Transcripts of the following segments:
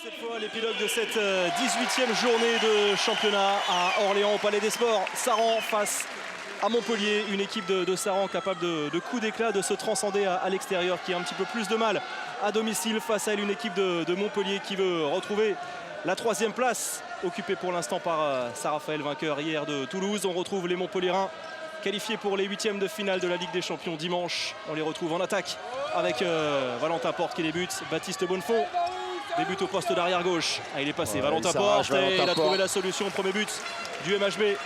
cette fois l'épilogue de cette 18e journée de championnat à Orléans au Palais des Sports. Saran face à Montpellier, une équipe de Saran capable de coups d'éclat, de se transcender à l'extérieur, qui a un petit peu plus de mal à domicile face à elle, une équipe de Montpellier qui veut retrouver la 3e place occupée pour l'instant par Saint-Raphaël, vainqueur hier de Toulouse. On retrouve les Montpelliérains qualifiés pour les 8e de finale de la Ligue des Champions dimanche. On les retrouve en attaque avec Valentin Porte qui débute, Baptiste Bonnefond débute au poste d'arrière gauche. Ah, il est passé, Valentin Porte, et il a trouvé la solution au premier but du MHB.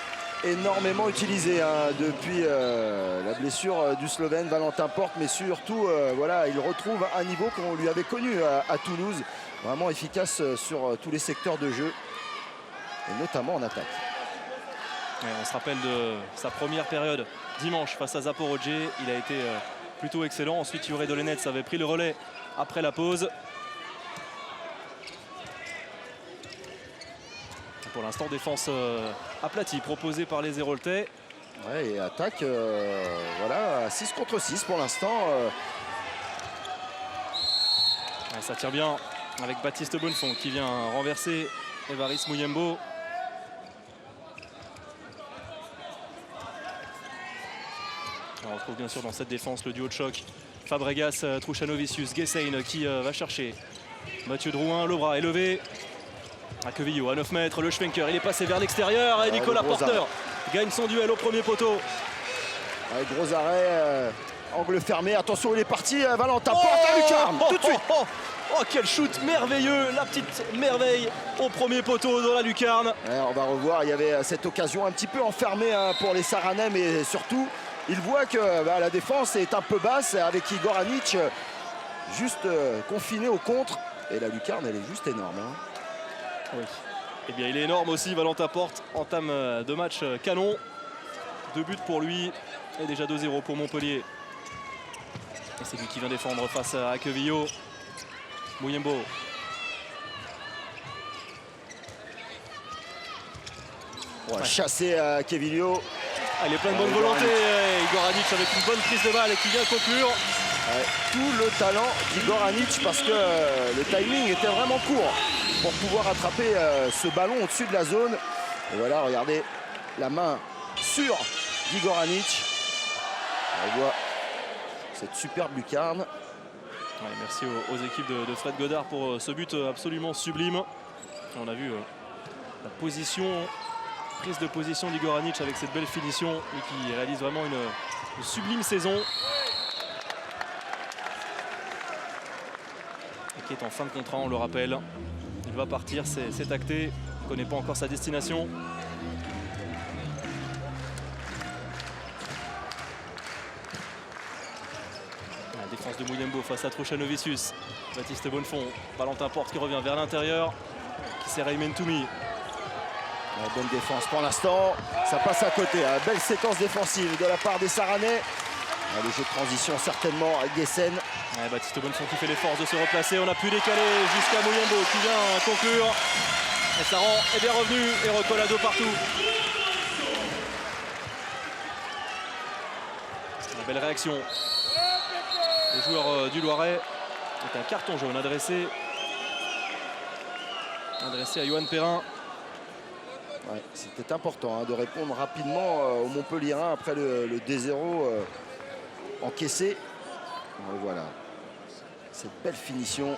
Énormément utilisé depuis la blessure du Slovène Valentin Porte, mais surtout voilà, il retrouve un niveau qu'on lui avait connu à Toulouse, vraiment efficace sur tous les secteurs de jeu et notamment en attaque. Ouais, on se rappelle de sa première période dimanche face à Zaporozhye, il a été plutôt excellent. Ensuite Juraj Dolenec avait pris le relais après la pause. Pour l'instant, défense aplatie proposée par les Héroltais. Ouais, et attaque, voilà, 6 contre 6 pour l'instant. Ouais, ça tire bien avec Baptiste Bonnefond qui vient renverser Évariste Muyembo. On retrouve bien sûr dans cette défense le duo de choc Fabregas, Truchanovicius, Guessein qui va chercher Mathieu Drouin, le bras est levé. Quevillo à 9 mètres, le Schwenker, il est passé vers l'extérieur et Nicolas Porter gagne son duel au premier poteau. Ouais, gros arrêt, angle fermé, attention il est parti, Valentin Porte à lucarne, tout de suite. Oh, quel shoot merveilleux, la petite merveille au premier poteau dans la lucarne. Ouais, on va revoir, il y avait cette occasion un petit peu enfermée pour les Saranais, mais surtout il voit que la défense est un peu basse avec Igor Anic juste confiné au contre, et la lucarne elle est juste énorme. Oui. Eh bien, il est énorme aussi, Valentin Porte, entame de match canon. 2 buts pour lui et déjà 2-0 pour Montpellier. Et c'est lui qui vient défendre face à Quevillo. Muyembo. Ouais. Chassé à Quevillo. Il est plein de bonne volonté, Igor Anic avec une bonne prise de balle et qui vient conclure. Ouais, tout le talent d'Igor Anic parce que le timing était vraiment court pour pouvoir attraper ce ballon au-dessus de la zone. Et voilà, regardez la main sûre d'Igor Anic. On voit cette superbe lucarne. Ouais, merci aux équipes de Fred Godard pour ce but absolument sublime. On a vu la prise de position d'Igor Anic avec cette belle finition et qui réalise vraiment une sublime saison. Et qui est en fin de contrat, on le rappelle. Il va partir, c'est acté. On ne connaît pas encore sa destination. La défense de Muyembo face à Truchanovicius. Baptiste Bonnefond, Valentin Porte qui revient vers l'intérieur. Qui sert Aymen Toumi. Bonne défense pour l'instant. Ça passe à côté. Belle séquence défensive de la part des Saranais. Le jeu de transition certainement à Guessein. Ouais, Baptiste Bonnefond qui fait l'effort de se replacer. On a pu décaler jusqu'à Muyembo qui vient conclure. Et Saran est bien revenu et recolle à 2 partout. Une belle réaction. Le joueur du Loiret est un carton jaune adressé à Yoann Perrin. Ouais, c'était important de répondre rapidement aux Montpelliérains après le D0 encaissé. Voilà, cette belle finition.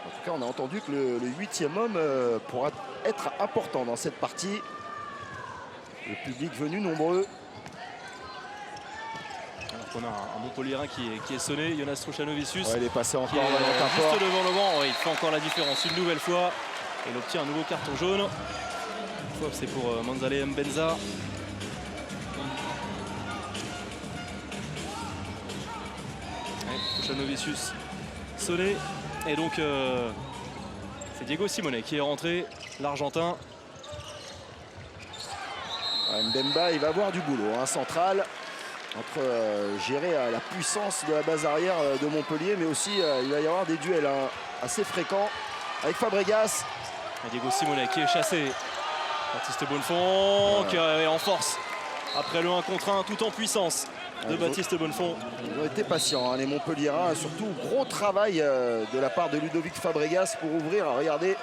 En tout cas, on a entendu que le 8e homme pourra être important dans cette partie. Le public venu nombreux. Alors qu'on a un Montpelliérain qui est sonné, Jonas Truchanovicius. Ouais, il est passé encore juste devant le banc. Ouais, il fait encore la différence une nouvelle fois. Et il obtient un nouveau carton jaune. Cette fois, c'est pour Manzale Mbenza. Ouais, Truchanovicius sonné. Et donc, c'est Diego Simonet qui est rentré, l'Argentin. Mbemba, il va avoir du boulot, central, entre gérer la puissance de la base arrière de Montpellier, mais aussi il va y avoir des duels assez fréquents avec Fabregas. Diego Simonet qui est chassé. Baptiste Bonnefond qui est en force après le 1 contre 1 tout en puissance de Baptiste Bonnefond. Ils ont été patients, hein, les Montpelliérains. Surtout gros travail de la part de Ludovic Fabregas pour ouvrir. Regardez,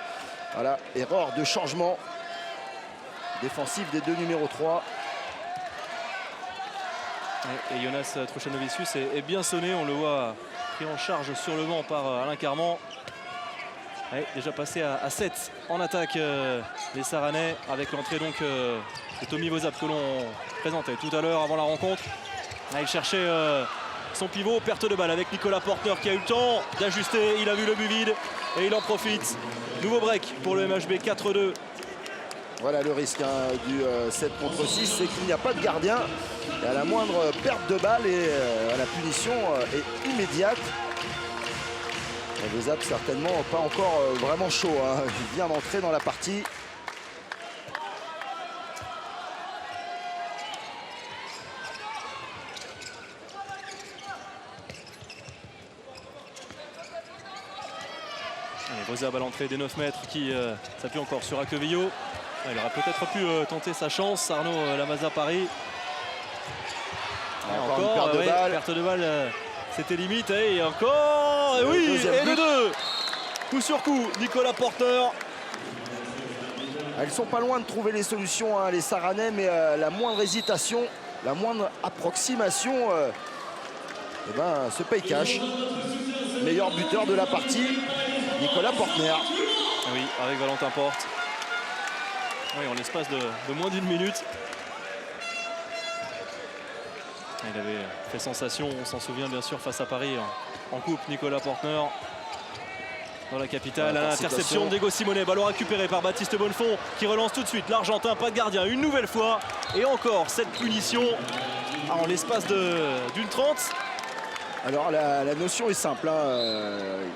voilà, erreur de changement défensif des deux numéros 3. Et Jonas Truchanovicius est bien sonné. On le voit pris en charge sur le banc par Alain Carman. Déjà passé à 7 en attaque les Saranais avec l'entrée donc de Tommy Vozap que l'on présentait tout à l'heure avant la rencontre. Il cherchait son pivot, perte de balle avec Nicolas Portner qui a eu le temps d'ajuster. Il a vu le but vide et il en profite. Nouveau break pour le MHB 4-2. Voilà le risque hein, du 7 contre 6, c'est qu'il n'y a pas de gardien. Et à la moindre perte de balle, et la punition est immédiate. Vozap certainement pas encore vraiment chaud, hein. Il vient d'entrer dans la partie. Vozap à l'entrée des 9 mètres qui s'appuie encore sur Aquevillo. Il aurait peut-être pu tenter sa chance, Arnaud Lamaza Paris. Encore une perte de balle. C'était limite. Et encore. Et oui, et le 2. Coup sur coup, Nicolas Porter. Elles sont pas loin de trouver les solutions, hein, les Saranais, mais la moindre hésitation, la moindre approximation, eh ben, se paye cash. Meilleur buteur de la partie, Nicolas Portner. Oui, avec Valentin Porte. Oui, en l'espace de moins d'une minute. Il avait fait sensation, on s'en souvient bien sûr, face à Paris en coupe. Nicolas Portner dans la capitale, à l'interception de Diego Simonet. Ballon récupéré par Baptiste Bonnefond qui relance tout de suite. L'Argentin, pas de gardien, une nouvelle fois. Et encore cette punition en l'espace d'une 30. Alors la notion est simple, hein.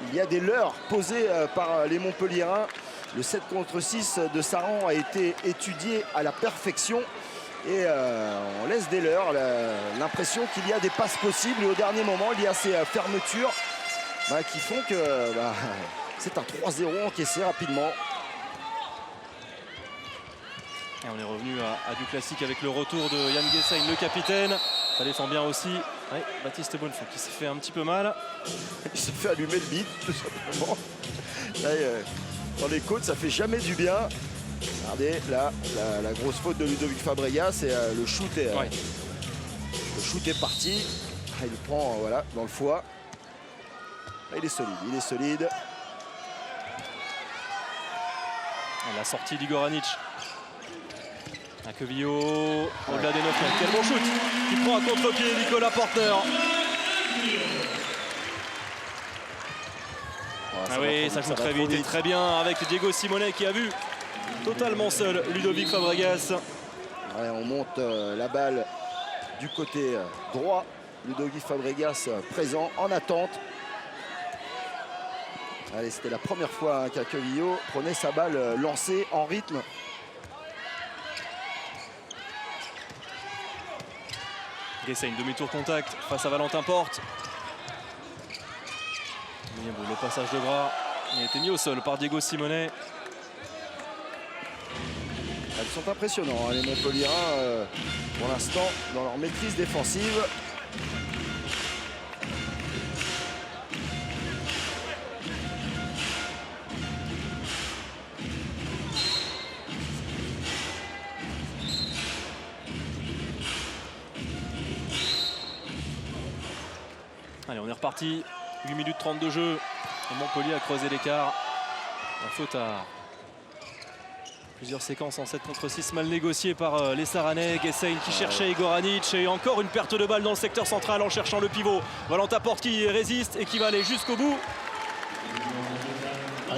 Il y a des leurres posées par les Montpelliérains. Le 7 contre 6 de Saran a été étudié à la perfection. Et on laisse des leurres, l'impression qu'il y a des passes possibles. Et au dernier moment, il y a ces fermetures qui font que c'est un 3-0 encaissé rapidement. Et on est revenu à du classique avec le retour de Yann Guessain, le capitaine. Ça défend bien aussi. Ouais, Baptiste Bonnefond qui s'est fait un petit peu mal. Il s'est fait allumer le bide, tout simplement. Là, dans les côtes, ça fait jamais du bien. Regardez, là, la grosse faute de Ludovic Fabregas, et le shoot est parti. Il le prend voilà, dans le foie. Là, il est solide. La sortie d'Igor Anic. Aquevillo, au-delà des 9 mètres. Quel bon shoot qui prend à contre-pied Nicolas Portner. Ah oui, ça joue très vite et très bien avec Diego Simonet qui a vu totalement seul Ludovic Fabregas. Ouais, on monte la balle du côté droit. Ludovic Fabregas présent en attente. Allez, c'était la première fois qu'Aquevillo prenait sa balle lancée en rythme. Guessain, demi-tour contact face à Valentin Porte. Le passage de bras, il a été mis au sol par Diego Simonet. Elles sont impressionnants, hein, les Montpelliérains, pour l'instant, dans leur maîtrise défensive. Allez, on est reparti. 8 minutes 30 de jeu. Et Montpellier a creusé l'écart. La faute à plusieurs séquences en 7 contre 6 mal négociées par les Saranais. Guessain qui cherchait Igor Anic. Et encore une perte de balle dans le secteur central en cherchant le pivot. Valentin Porte qui résiste et qui va aller jusqu'au bout.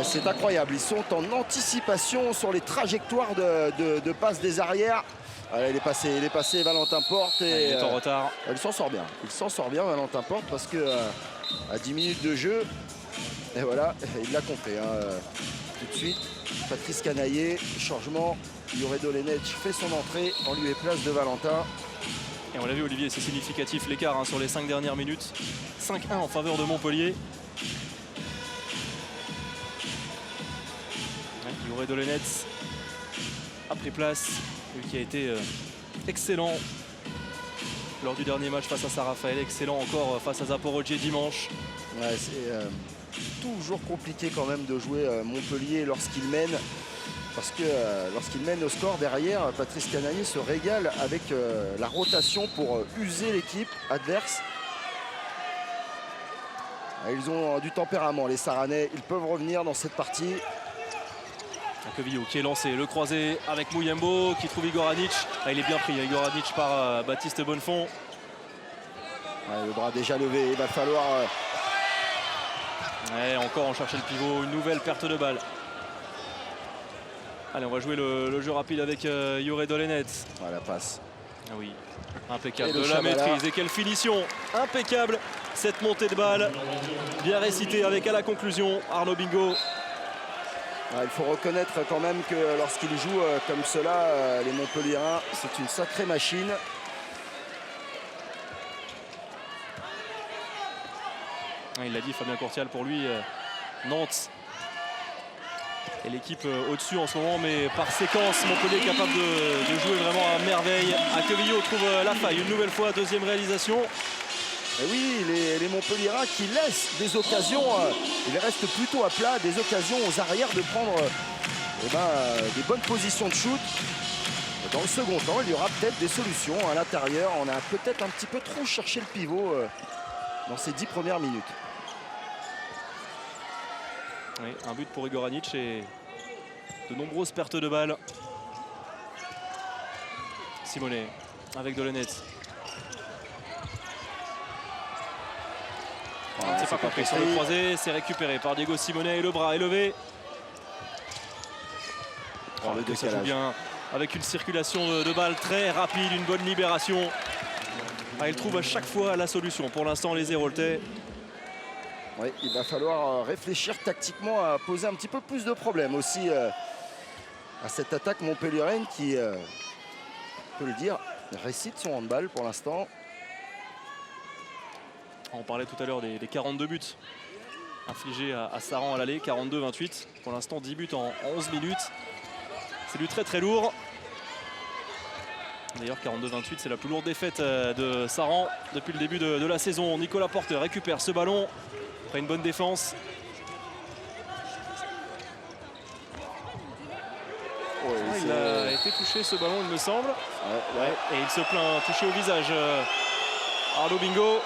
C'est incroyable. Ils sont en anticipation sur les trajectoires de passe des arrières. Allez, il est passé Valentin Porte. Et, il est en retard. Il s'en sort bien, Valentin Porte, parce que à 10 minutes de jeu, et voilà, il l'a compris. Hein, tout de suite, Patrice Canaillé, changement. Juraj Dolenec fait son entrée en lieu et place de Valentin. Et on l'a vu, Olivier, c'est significatif l'écart hein, sur les 5 dernières minutes. 5-1 en faveur de Montpellier. Juraj Dolenec a pris place, lui qui a été excellent lors du dernier match face à San Rafael, excellent encore face à Zaporozhye dimanche. Ouais, c'est toujours compliqué quand même de jouer Montpellier lorsqu'il mène. Parce que lorsqu'il mène au score derrière, Patrice Canaillé se régale avec la rotation pour user l'équipe adverse. Ils ont du tempérament, les Saranais. Ils peuvent revenir dans cette partie. Quevillo qui est lancé, le croisé avec Muyembo qui trouve Igor Anic. Ah, il est bien pris, Igor Anic par Baptiste Bonnefond. Ouais, le bras déjà levé, il va falloir... Ouais, encore on cherchait le pivot, une nouvelle perte de balle. Allez, on va jouer le jeu rapide avec Juraj Dolenec. Ouais, la passe. Ah oui, impeccable, Et de la maîtrise et quelle finition, impeccable cette montée de balle, bien récitée avec à la conclusion Arnaud Bingo. Ouais, il faut reconnaître quand même que lorsqu'ils jouent comme cela, les Montpelliérains, c'est une sacrée machine. Il l'a dit Fabien Courtial, pour lui, Nantes et l'équipe au-dessus en ce moment, mais par séquence, Montpellier est capable de jouer vraiment à merveille. Quevillo trouve la faille, une nouvelle fois, deuxième réalisation. Et oui, les Montpelliérains qui laissent des occasions, ils restent plutôt à plat, des occasions aux arrières de prendre des bonnes positions de shoot. Dans le second temps, il y aura peut-être des solutions à l'intérieur. On a peut-être un petit peu trop cherché le pivot dans ces 10 premières minutes. Oui, un but pour Igor Anic et de nombreuses pertes de balles. Simonet avec Dolenec. C'est pas compris sur le croisé, c'est récupéré par Diego Simonet et le bras élevé. Oh, le ça joue décalage. bien avec une circulation de balles très rapide, une bonne libération. Il trouve à chaque fois la solution. Pour l'instant, les Héroltais. Oui, il va falloir réfléchir tactiquement à poser un petit peu plus de problèmes aussi à cette attaque montpelliéraine qui, on peut le dire, récite son handball pour l'instant. On parlait tout à l'heure des 42 buts infligés à Saran à l'aller, 42-28. Pour l'instant, 10 buts en 11 minutes. C'est du très très lourd. D'ailleurs, 42-28, c'est la plus lourde défaite de Saran depuis le début de la saison. Nicolas Porte récupère ce ballon après une bonne défense. Ouais, Il a été touché ce ballon, il me semble. Ouais, et il se plaint, touché au visage. Arnaud Bingo.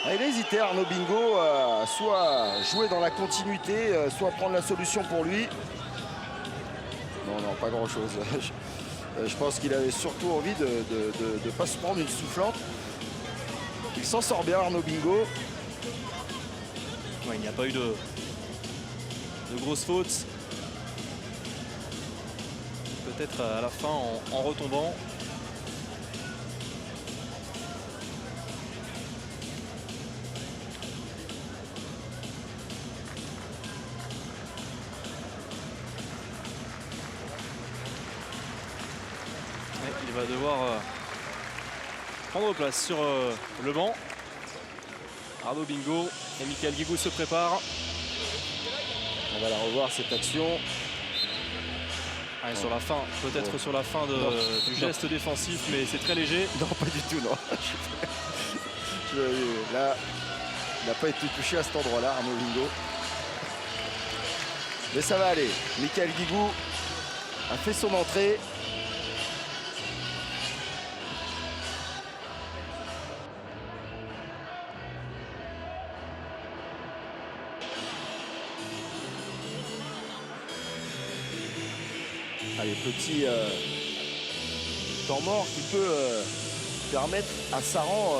Il a hésité, Arnaud Bingo, soit jouer dans la continuité, soit prendre la solution pour lui. Non, pas grand-chose. Je pense qu'il avait surtout envie de ne pas se prendre une soufflante. Il s'en sort bien, Arnaud Bingo. Ouais, il n'y a pas eu de grosses fautes. Peut-être à la fin en retombant. Il va devoir prendre place sur le banc. Arnaud Bingo et Michael Guigou se préparent. On va la revoir cette action. Sur la fin, peut-être sur la fin du geste défensif, mais c'est très léger. Non, pas du tout, non. Là, il n'a pas été touché à cet endroit-là, Arnaud Bingo. Mais ça va aller. Michael Guigou a fait son entrée. Allez, petit temps mort qui peut permettre à Saran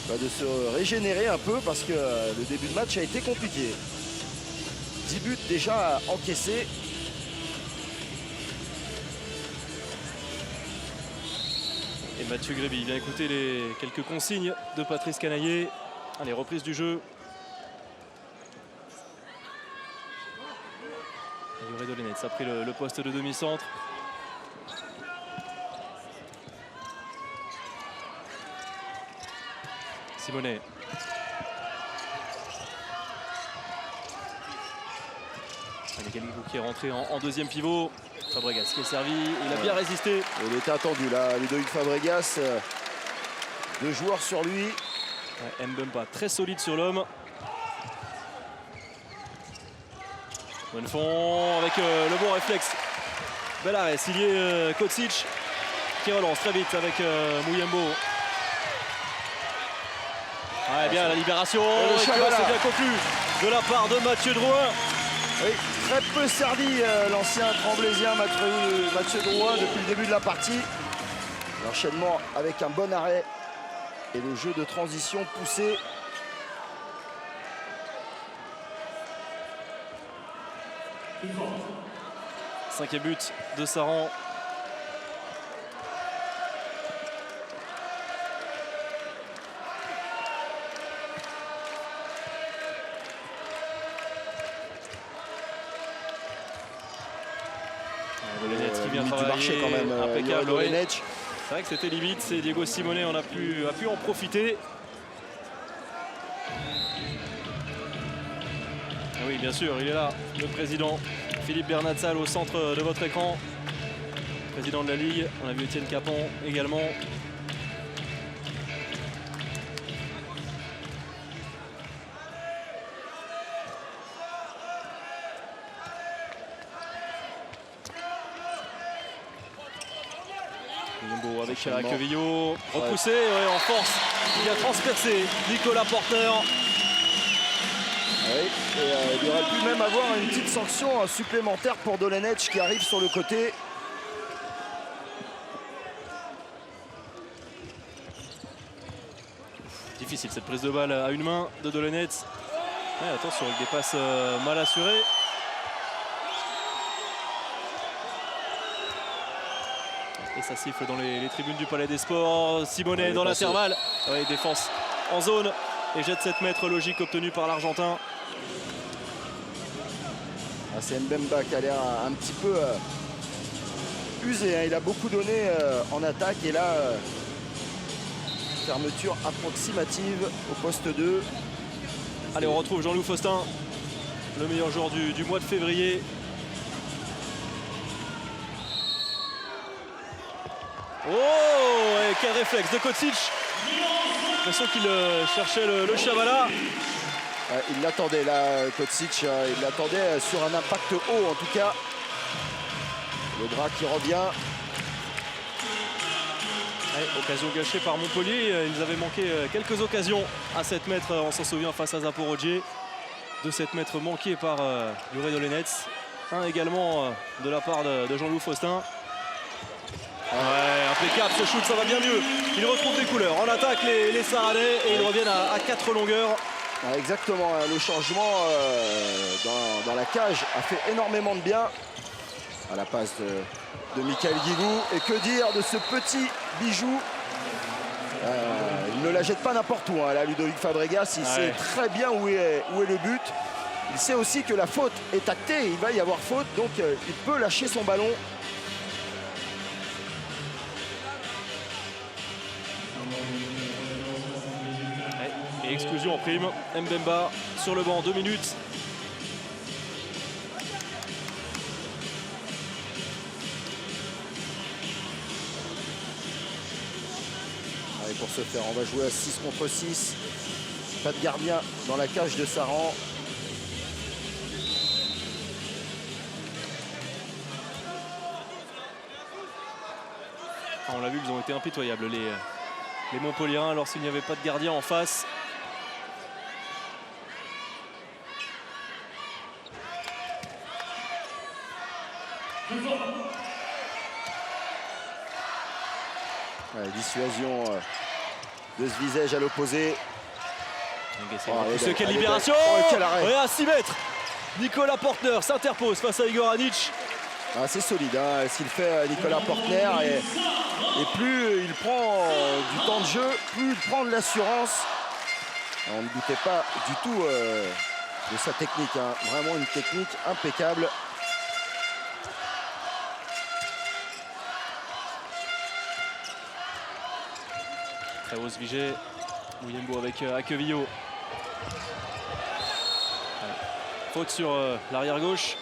de se régénérer un peu parce que le début de match a été compliqué. 10 buts déjà encaissés. Et Mathieu Gréby vient écouter les quelques consignes de Patrice Canaillé. Allez, reprise du jeu. Juraj Dolenec a pris le poste de demi-centre. Simonet. Galibou qui est rentré en deuxième pivot. Fabregas qui est servi, il a bien résisté. Il était attendu là, Ludovic Fabregas. 2 joueurs sur lui. Ouais, Mbemba très solide sur l'homme. Bonnefond avec le bon réflexe. Bel arrêt, signé Kocic qui relance très vite avec Muyembo. Ouais, bien la libération, c'est bien conclu de la part de Mathieu Drouin. Oui, très peu servi l'ancien Tremblaisien Mathieu Drouin depuis le début de la partie. L'enchaînement avec un bon arrêt et le jeu de transition poussé. Cinquième but de Saran. Dolenech qui vient travailler, marché quand même, impeccable. Dolenech. C'est vrai que c'était limite, c'est Diego Simeone a pu en profiter. Ah oui, bien sûr, il est là, le président Philippe Bernatsal au centre de votre écran. Président de la Ligue, on a vu Étienne Capon également. Muyembo avec Quevillo, repoussé en force, il a transpercé Nicolas Porter. Oui, et il aurait pu même avoir une petite sanction supplémentaire pour Dolenech qui arrive sur le côté. Difficile cette prise de balle à une main de Dolenech. Ouais, attention, il dépasse mal assuré. Et ça siffle dans les tribunes du Palais des Sports. Simeone dans l'intervalle. Ouais, défense en zone. Et jette 7 mètres logique obtenu par l'Argentin. C'est Mbemba qui a l'air un petit peu usé. Hein. Il a beaucoup donné en attaque. Et là, fermeture approximative au poste 2. Allez, on retrouve Jean-Loup Faustin, le meilleur joueur du mois de février. Oh, et quel réflexe de Kocic. J'ai l'impression qu'il cherchait le Chavala. Il l'attendait là, Kocic. Il l'attendait sur un impact haut en tout cas. Le bras qui revient. Ouais, occasion gâchée par Montpellier. Ils avaient manqué quelques occasions à 7 mètres, on s'en souvient, face à Zaporozhye. De 7 mètres manqués par Jure Dolenech. Un également de la part de Jean-Loup Faustin. Ouais, impeccable ce shoot, ça va bien mieux. Il retrouve des couleurs en attaque les Saranais et ils reviennent à 4 longueurs. Exactement, le changement dans la cage a fait énormément de bien à la passe de Michael Guigou. Et que dire de ce petit bijou, il ne la jette pas n'importe où, hein. Là, Ludovic Fabregas, il sait très bien où est le but. Il sait aussi que la faute est actée, il va y avoir faute, donc il peut lâcher son ballon. Et exclusion en prime. Mbemba sur le banc, 2 minutes. Allez, pour ce faire, on va jouer à 6 contre 6. Pas de gardien dans la cage de Saran. On l'a vu, ils ont été impitoyables les Montpelliérains lorsqu'il n'y avait pas de gardien en face. Dissuasion de ce visage à l'opposé. Quelle libération! Quel arrêt! À 6 mètres. Nicolas Porter s'interpose face à Igor Anic. C'est solide, hein, ce qu'il fait Nicolas Porter. Et plus il prend du temps de jeu, plus il prend de l'assurance. On ne doutait pas du tout de sa technique, hein. Vraiment une technique impeccable. Très haut ce Vigé. Muyembo avec Quevillo. Faute sur l'arrière gauche.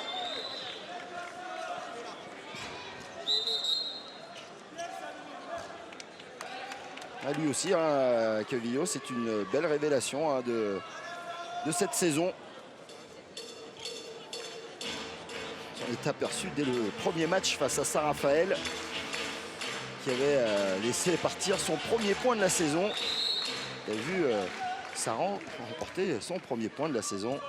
Lui aussi, hein, Quevillo, c'est une belle révélation hein, de cette saison. On est aperçu dès le premier match face à Saint-Raphaël, qui avait laissé partir son premier point de la saison. Vous avez vu Saran remporter son premier point de la saison.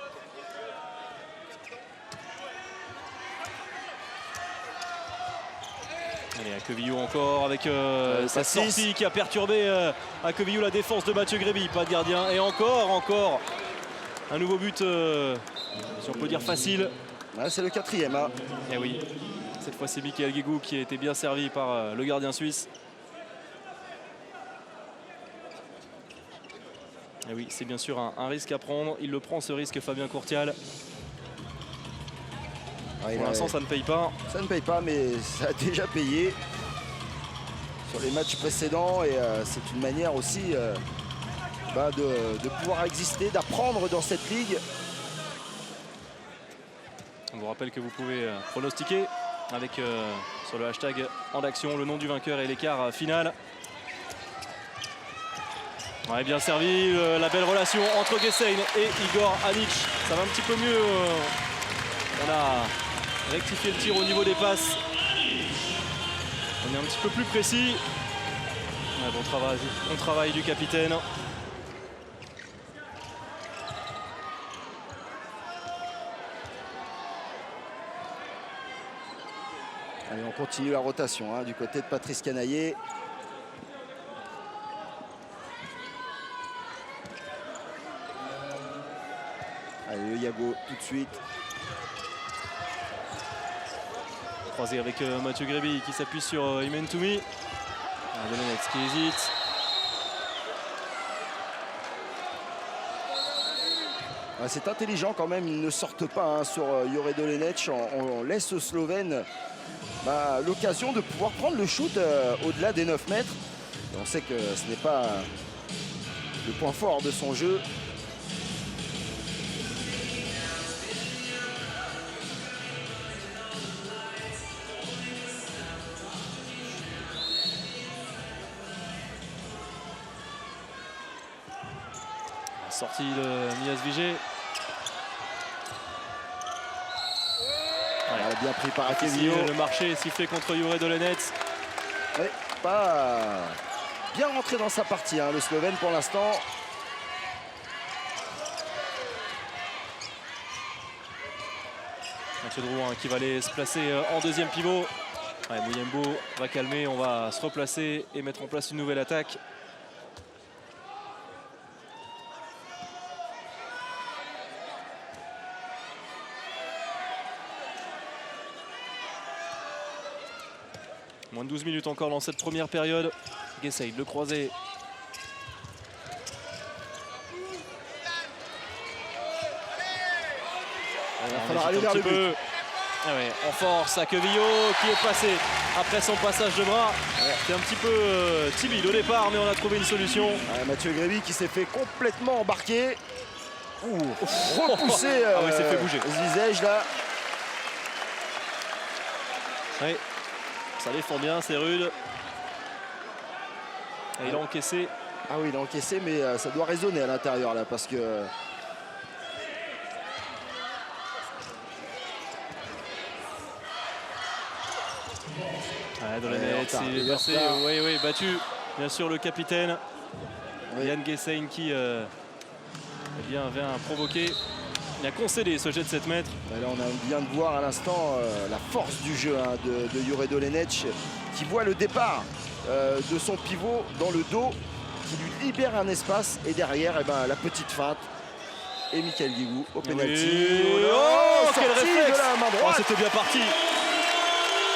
Allez, à Quevillo encore avec sa sortie qui a perturbé à Quevillo la défense de Mathieu Gréby. Pas de gardien. Et encore un nouveau but, si on peut dire facile. Ouais, c'est le 4e. Hein. Et oui, cette fois c'est Michael Guigou qui a été bien servi par le gardien suisse. Et oui, c'est bien sûr un risque à prendre. Il le prend ce risque, Fabien Courtial. Ouais, pour l'instant, ça ne paye pas. Ça ne paye pas, mais ça a déjà payé sur les matchs précédents. Et c'est une manière aussi de pouvoir exister, d'apprendre dans cette ligue. On vous rappelle que vous pouvez pronostiquer avec sur le hashtag en action le nom du vainqueur et l'écart final. Ouais, bien servi, la belle relation entre Guessein et Igor Anic. Ça va un petit peu mieux. On a rectifié le tir au niveau des passes. On est un petit peu plus précis. Ouais, bon travail du capitaine. Allez, on continue la rotation hein, du côté de Patrice Canaillé. Allez, le Yago tout de suite. Croisé avec Mathieu Gréby qui s'appuie sur Imen Toumi. Dolenetz qui hésite. C'est intelligent quand même, ils ne sortent pas hein, sur Jure Dolenec. On laisse au Slovène l'occasion de pouvoir prendre le shoot au-delà des 9 mètres. Et on sait que ce n'est pas le point fort de son jeu. Sortie de Mias Vigé. Ouais, bien pris par Quevillo. Le marché est sifflé contre Jure Dolenetz. Oui, pas bien rentré dans sa partie, hein, le Slovène pour l'instant. Mathieu Drouin qui va aller se placer en deuxième pivot. Ouais, Mouyembo va calmer, on va se replacer et mettre en place une nouvelle attaque. Moins de 12 minutes encore dans cette première période. Guessein, le croisé. Il va falloir aller vers le but. Ah ouais, en force à Quevillo qui est passé après son passage de bras. Ouais. C'est un petit peu timide au départ, mais on a trouvé une solution. Ouais, Mathieu Gréby qui s'est fait complètement embarquer. Repoussé il s'est fait bouger. Zizej là. Oui. Ça défend bien, c'est rude. Et il a encaissé. Ah oui, il a encaissé, mais ça doit résonner à l'intérieur là parce que. Dolenetz, il est passé. Oui, battu. Bien sûr, le capitaine. Oui. Yann Guessein qui vient provoquer. Il a concédé ce jet de 7 mètres. Là, on vient de voir à l'instant la force du jeu hein, de Jure Dolenec qui voit le départ de son pivot dans le dos, qui lui libère un espace et derrière la petite feinte. Et Michael Guigou au pénalty. Quel réflexe de la main droite. C'était bien parti.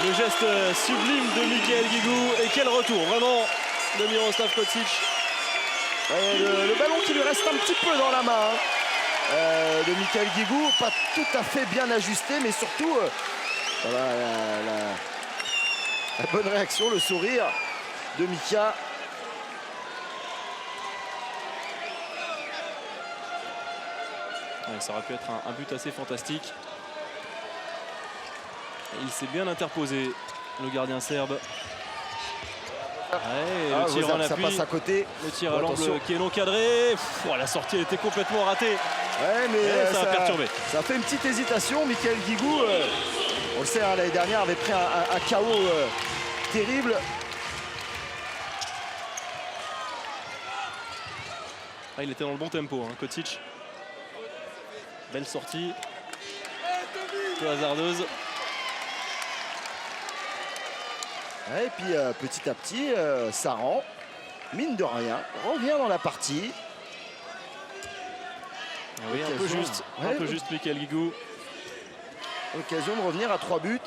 Le geste sublime de Michael Guigou. Et quel retour vraiment de Miroslav Kocic. Le ballon qui lui reste un petit peu dans la main. De Michael Guigou, pas tout à fait bien ajusté, mais surtout la bonne réaction, le sourire de Mika. Ouais, ça aurait pu être un but assez fantastique. Et il s'est bien interposé, le gardien serbe. Le tir en ça appui, passe à côté. le tir à l'angle qui est non cadré. La sortie était complètement ratée. Ouais, mais ça a perturbé. Ça a fait une petite hésitation. Michael Guigou, on le sait, hein, l'année dernière avait pris un KO terrible. Il était dans le bon tempo, hein, Kocic. Belle sortie. Un peu hasardeuse. Ouais, et puis petit à petit, Saran, mine de rien, revient dans la partie. Oui, un peu juste, un peu juste Michael Guigou. Occasion de revenir à 3 buts.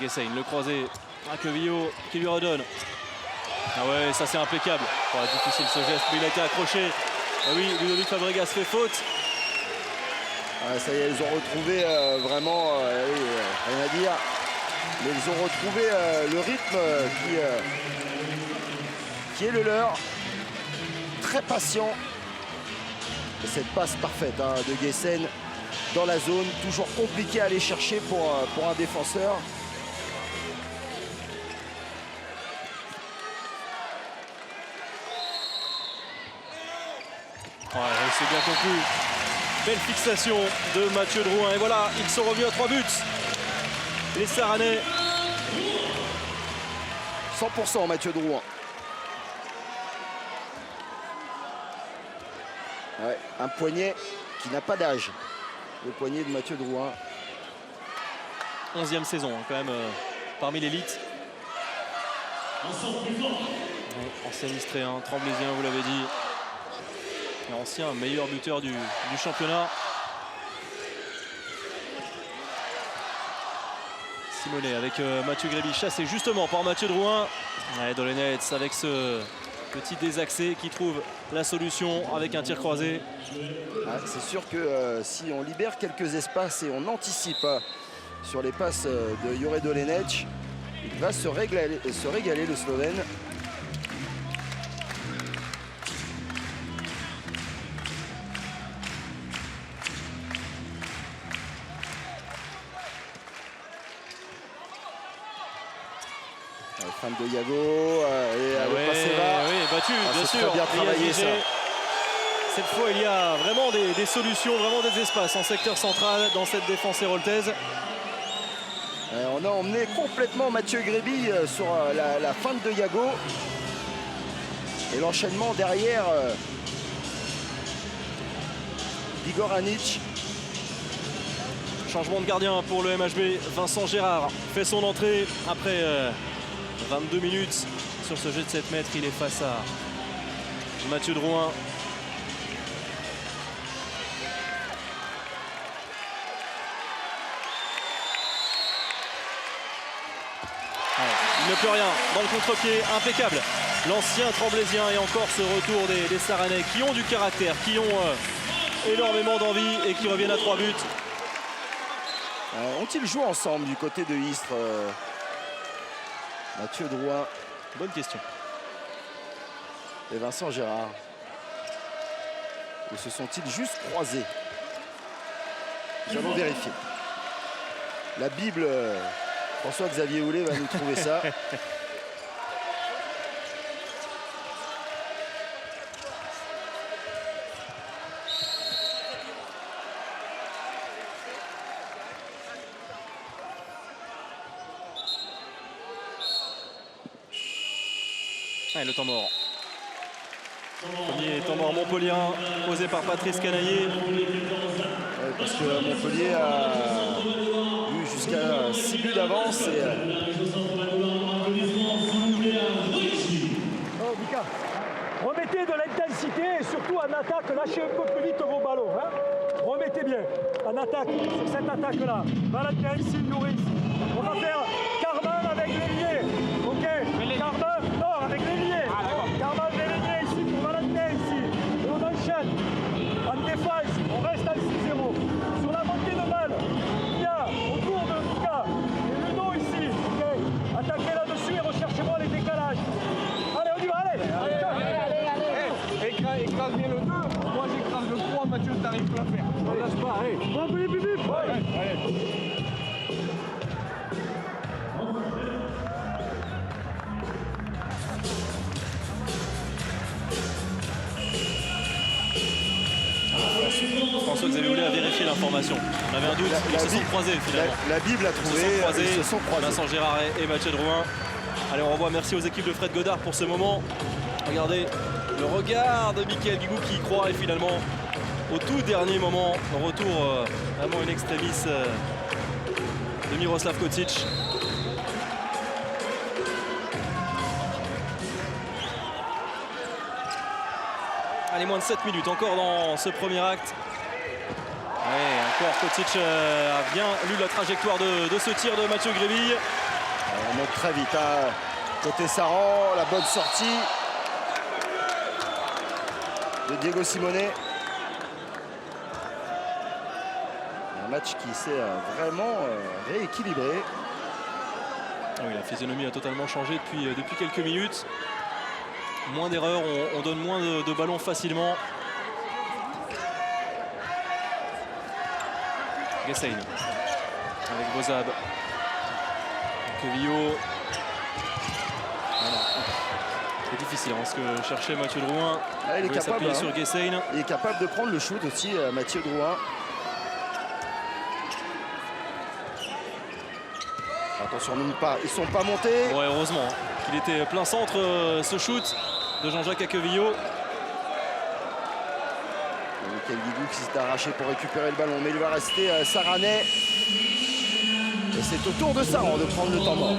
Guessein, le croisé. Quevillo qui lui redonne. Ah ouais, ça c'est impeccable. Difficile ce geste, mais il a été accroché. Ah oui, Ludovic Fabregas fait faute. Ça y est, ils ont retrouvé vraiment, rien à dire. Mais ils ont retrouvé le rythme qui est le leur. Très patient. Et cette passe parfaite hein, de Guessein dans la zone. Toujours compliqué à aller chercher pour un défenseur. Ouais, c'est bien conclu. Belle fixation de Mathieu Drouin. Et voilà, ils sont revenus à 3 buts. Les Saranais. 100% Mathieu Drouin. Ouais, un poignet qui n'a pas d'âge. Le poignet de Mathieu Drouin. 11e saison, hein, quand même, parmi l'élite. Ancien Istréen, Tremblaisien, vous l'avez dit. Et ancien meilleur buteur du championnat. Simonet avec Mathieu Gréby, chassé justement par Mathieu Drouin. Ouais, Dolenets avec ce petit désaxé qui trouve la solution avec un tir croisé. C'est sûr que si on libère quelques espaces et on anticipe sur les passes de Jure Dolenec, il va se régaler le Slovène. Fan de Yago et le passé va. Oui, battu, bien sûr. Bien travaillé, ça. Cette fois, il y a vraiment des solutions, vraiment des espaces en secteur central dans cette défense héroltaise. On a emmené complètement Mathieu Gréby sur la feinte de Yago. Et l'enchaînement derrière d'Igor Anic. Changement de gardien pour le MHB. Vincent Gérard fait son entrée après 22 minutes sur ce jeu de 7 mètres. Il est face à Mathieu Drouin. Il ne peut rien dans le contre-pied, impeccable. L'ancien Tremblaisien et encore ce retour des Saranais qui ont du caractère, qui ont énormément d'envie et qui reviennent à 3 buts. Ont-ils joué ensemble du côté de Istres Mathieu Drouin. Bonne question. Et Vincent Gérard. Ou se sont-ils juste croisés? Nous allons vérifier. La Bible, François-Xavier Houlet va nous trouver ça. Et le temps mort. Premier temps mort montpellierien posé par Patrice Canaillé. Ouais, parce que Montpellier a eu jusqu'à 6 buts d'avance. Oh, Mika, remettez de l'intensité et surtout en attaque, lâchez un peu plus vite vos ballons. Hein. Remettez bien en attaque, sur cette attaque-là. Valentin ici, Nourris. On va faire Carman avec l'ailier. Ok, Carman, non, avec l'ailier. Carman, l'ailier ici pour Valentin ici. Et on enchaîne. En défense, on reste à 6-0. Sur la montée de balle, il y a autour de Mika et Ludo ici. Okay. Attaquez là-dessus et recherchez-moi les décalages. Allez, on y va, allez. Écrase bien le 2, moi j'écrase le 3, Mathieu, t'arrives pas à faire. On lâche pas, allez. Bon, bip, bip, bip. Allez. François-Xavier Houlet a vérifié l'information. On avait un doute, ils se sont croisés finalement. La Bible a trouvé, ils se sont croisés. Vincent Gérard et Mathieu Drouin. Allez, on revoit, merci aux équipes de Fred Godard pour ce moment. Regardez le regard de Michael Guigou qui y croit et finalement au tout dernier moment, retour vraiment une extremis de Miroslav Kocic. Allez, moins de 7 minutes encore dans ce premier acte. Ouais, encore Kocic a bien lu la trajectoire de ce tir de Mathieu Gréville. On monte très vite, hein. Côté Saran, la bonne sortie de Diego Simonet. Un match qui s'est vraiment rééquilibré. Oui, la physionomie a totalement changé depuis quelques minutes. Moins d'erreurs, on donne moins de ballons facilement. Gessein avec Bozab. Quevillo. Voilà. C'est difficile, hein, ce que cherchait Mathieu Drouin. Ah, il est capable, hein. Sur Gessein. Il est capable de prendre le shoot aussi, Mathieu Drouin. Attention, ils sont pas montés. Ouais, heureusement hein, qu'il était plein centre ce shoot de Jean-Jacques Quevillo. Michael Guigou qui s'est arraché pour récupérer le ballon, mais il va rester Saranet. Et c'est au tour de Saran de prendre le temps mort.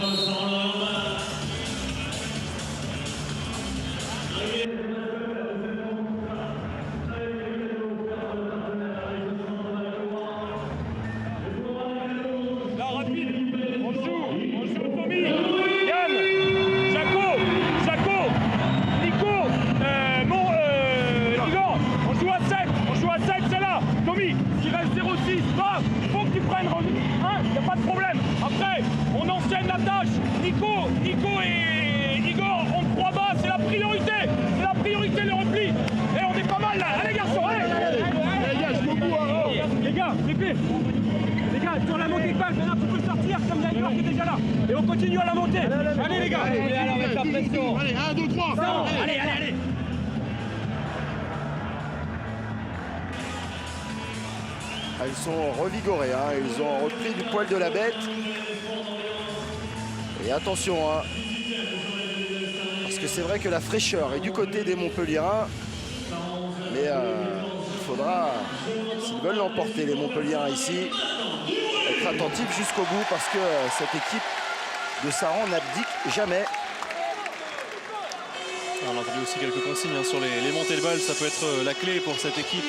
Là, rapide, on joue Tommy, Yann, Jaco, Nico, Igor, on joue à 7, c'est là, Tommy, il reste 0-6, va, faut que tu prennes, hein, y a pas de problème, après, on enchaîne la tâche, Nico et Igor, on 3 bas, c'est la priorité le repli, et on est pas mal là, allez garçons, allez, les gars, Pépé. Les gars, sur la montée de balle, maintenant tu peux sortir comme il y a Igor qui est déjà là. Et on continue à la montée. Allez les gars. Allez, avec la pression. Allez, 1, 2, 3. Allez. Ils sont revigorés, hein. Ils ont repris du poil de la bête. Et attention, hein. Parce que c'est vrai que la fraîcheur est du côté des Montpelliérains. Mais il faudra, s'ils veulent l'emporter, les Montpelliérains ici, être attentifs jusqu'au bout parce que cette équipe de Saran n'abdique jamais. On a entendu aussi quelques consignes hein, sur les montées de balles. Ça peut être la clé pour cette équipe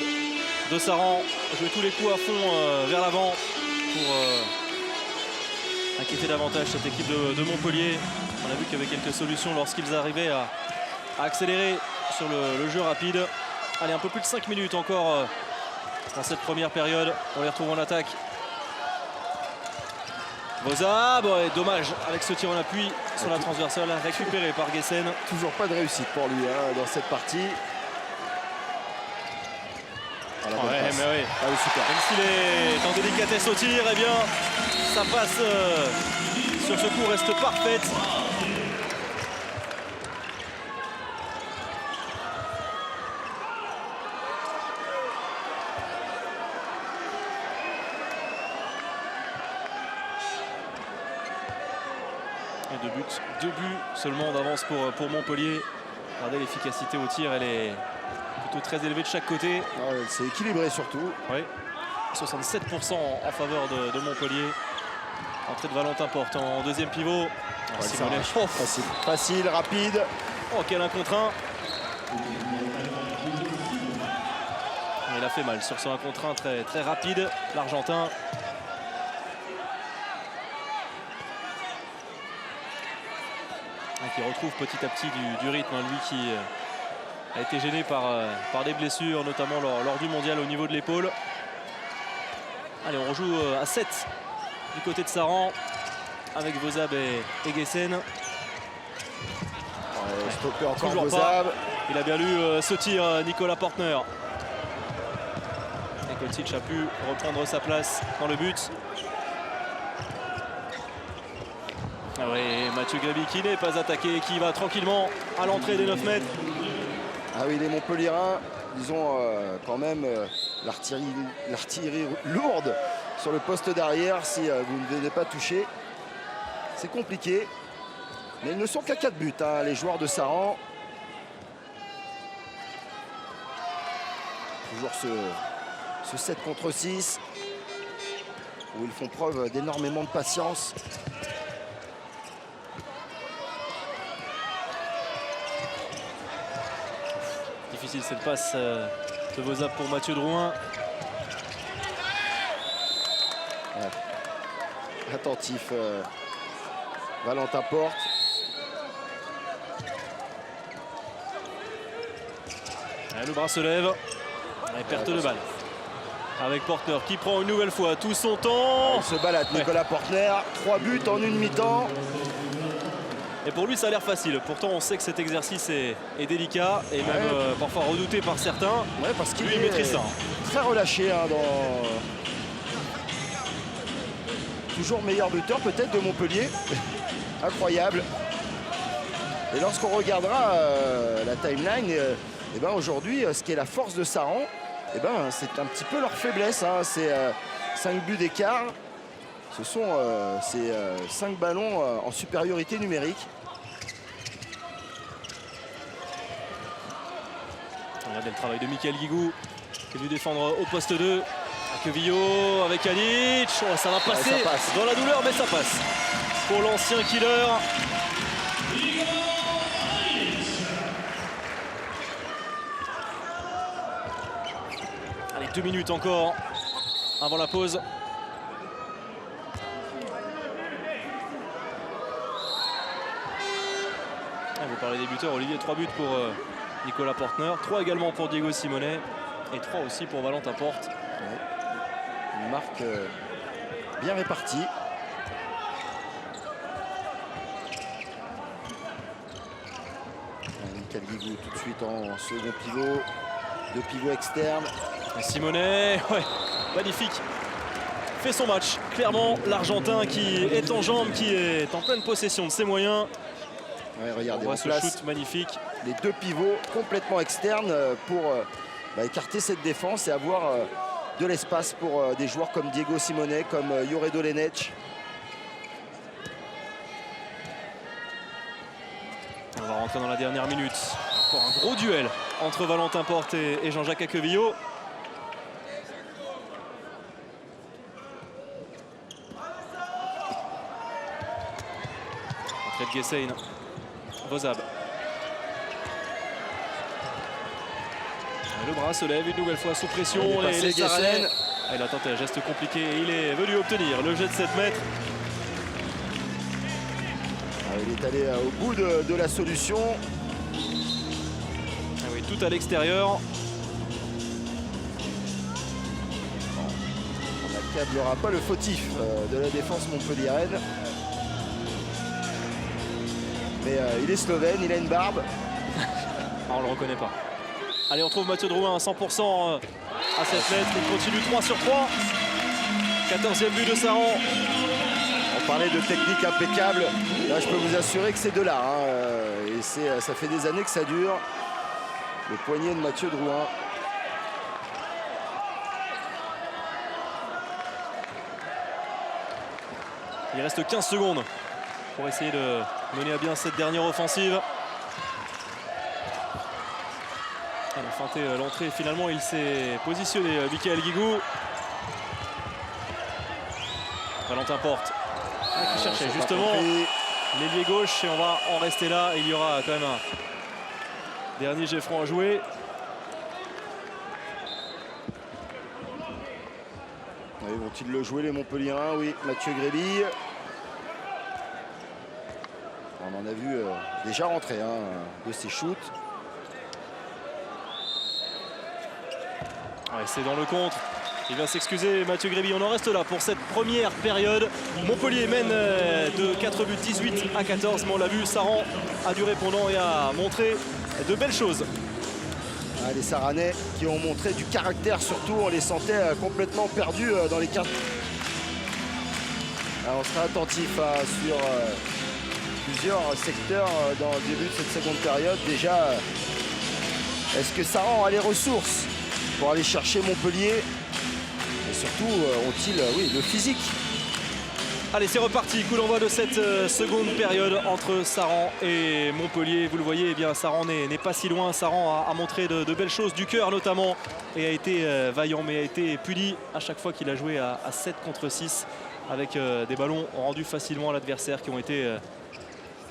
de Saran. Jouer tous les coups à fond vers l'avant pour inquiéter davantage cette équipe de Montpellier. On a vu qu'il y avait quelques solutions lorsqu'ils arrivaient à accélérer sur le jeu rapide. Allez, un peu plus de 5 minutes encore dans cette première période. On les retrouve en attaque. Bozab, ouais, dommage avec ce tir en appui sur la transversale récupéré par Gessein. Toujours pas de réussite pour lui hein, dans cette partie. Voilà, mais oui. Ah, oui, super. Même s'il est en délicatesse au tir, eh bien, sa passe sur ce coup reste parfaite. Et deux buts seulement d'avance pour Montpellier. Regardez l'efficacité au tir, elle est plutôt très élevée de chaque côté. C'est équilibré surtout. Oui, 67% en faveur de Montpellier. Entrée de Valentin Porte en deuxième pivot. Facile, rapide. Oh, quel 1 contre 1. Il a fait mal sur ce 1 contre 1 très, très rapide, l'Argentin. Qui retrouve petit à petit du rythme, lui qui a été gêné par des blessures, notamment lors du mondial au niveau de l'épaule. Allez, on rejoue à 7 du côté de Saran avec Bozab et Gessein. Stoppé encore toujours Bozab. Pas. Il a bien lu ce tir, Nicolas Portner. Et Kocic a pu reprendre sa place dans le but. Ah oui, Mathieu Gréville qui n'est pas attaqué, qui va tranquillement à l'entrée des 9 mètres. Ah oui, les Montpelliérains ils ont quand même l'artillerie lourde sur le poste d'arrière. Si vous ne venez pas toucher, c'est compliqué. Mais ils ne sont qu'à 4 buts, hein, les joueurs de Saran. Toujours ce 7 contre 6 où ils font preuve d'énormément de patience. Difficile cette passe de Vosab pour Mathieu Drouin. Ouais. Attentif Valentin Porte. Et le bras se lève. Et perte de balle. Avec Portner qui prend une nouvelle fois tout son temps. Il se balade Nicolas Portner. 3 buts en une mi-temps. Et pour lui ça a l'air facile. Pourtant on sait que cet exercice est délicat et même parfois redouté par certains. Ouais, parce qu'il maîtrise ça. Très relâché hein, toujours meilleur buteur peut-être de Montpellier. Incroyable. Et lorsqu'on regardera la timeline, et ben aujourd'hui, ce qui est la force de Saran, et ben c'est un petit peu leur faiblesse. Hein. C'est 5 buts d'écart. Ce sont ces 5 ballons en supériorité numérique. Regardez le travail de Michael Guigou qui est venu défendre au poste 2. Quevillo avec Anic. Oh, ça va passer ça passe dans la douleur, mais ça passe. Pour l'ancien killer. Allez, 2 minutes encore avant la pause. Vous parlez des buteurs, Olivier, 3 buts pour Nicolas Portner, 3 également pour Diego Simonet et 3 aussi pour Valentin Porte. Ouais. Une marque bien répartie. Michael Guigou tout de suite en second pivot. 2 pivots externes. Et Simonet, ouais, magnifique. Fait son match. Clairement, l'Argentin qui est en jambes, qui est en pleine possession de ses moyens. Ouais, regardez, on voit ce shoot magnifique. Les 2 pivots complètement externes pour écarter cette défense et avoir de l'espace pour des joueurs comme Diego Simonet, comme Jure Dolenech. On va rentrer dans la dernière minute. Encore un gros duel entre Valentin Porte et Jean-Jacques Aquevillo. Entrée de Guessein. Vosab. Le bras se lève une nouvelle fois sous pression. Il a tenté un geste compliqué et il est venu obtenir le jet de 7 mètres. Il est allé au bout de la solution. Ah oui, tout à l'extérieur. On n'accablera pas le fautif de la défense montpelliéraine. Mais il est slovène, il a une barbe. Ah, on le reconnaît pas. Allez, on trouve Mathieu Drouin à 100% à 7 mètres. Il continue 3 sur 3. 14e but de Saran. On parlait de technique impeccable. Là, je peux vous assurer que c'est de là. Hein. Et ça fait des années que ça dure. Le poignet de Mathieu Drouin. Il reste 15 secondes pour essayer de mener à bien cette dernière offensive. Il a feinté l'entrée. Finalement, il s'est positionné, Michael Guigou. Valentin Porte qui cherchait justement l'ailier gauche. Et on va en rester là. Il y aura quand même un dernier jet franc à jouer. Oui, vont-ils le jouer les Montpelliérains? Oui, Mathieu Grébille. On en a vu déjà rentrer de ses shoots. Ouais, c'est dans le contre. Il va s'excuser, Mathieu Grébille. On en reste là pour cette première période. Montpellier mène de 4 buts, 18 à 14. Mais on l'a vu, Saran a du répondant et a montré de belles choses. Les Saranais qui ont montré du caractère, surtout on les sentait complètement perdus dans les cartes. On sera attentif sur plusieurs secteurs dans le début de cette seconde période. Déjà Est-ce que Saran a les ressources pour aller chercher Montpellier? Et surtout, ont-ils le physique? Allez, c'est reparti. Coup d'envoi de cette seconde période entre Saran et Montpellier. Vous le voyez, eh bien, Saran n'est pas si loin. Saran a montré de belles choses, du cœur notamment, et a été vaillant, mais a été puni à chaque fois qu'il a joué à 7 contre 6 avec des ballons rendus facilement à l'adversaire qui ont été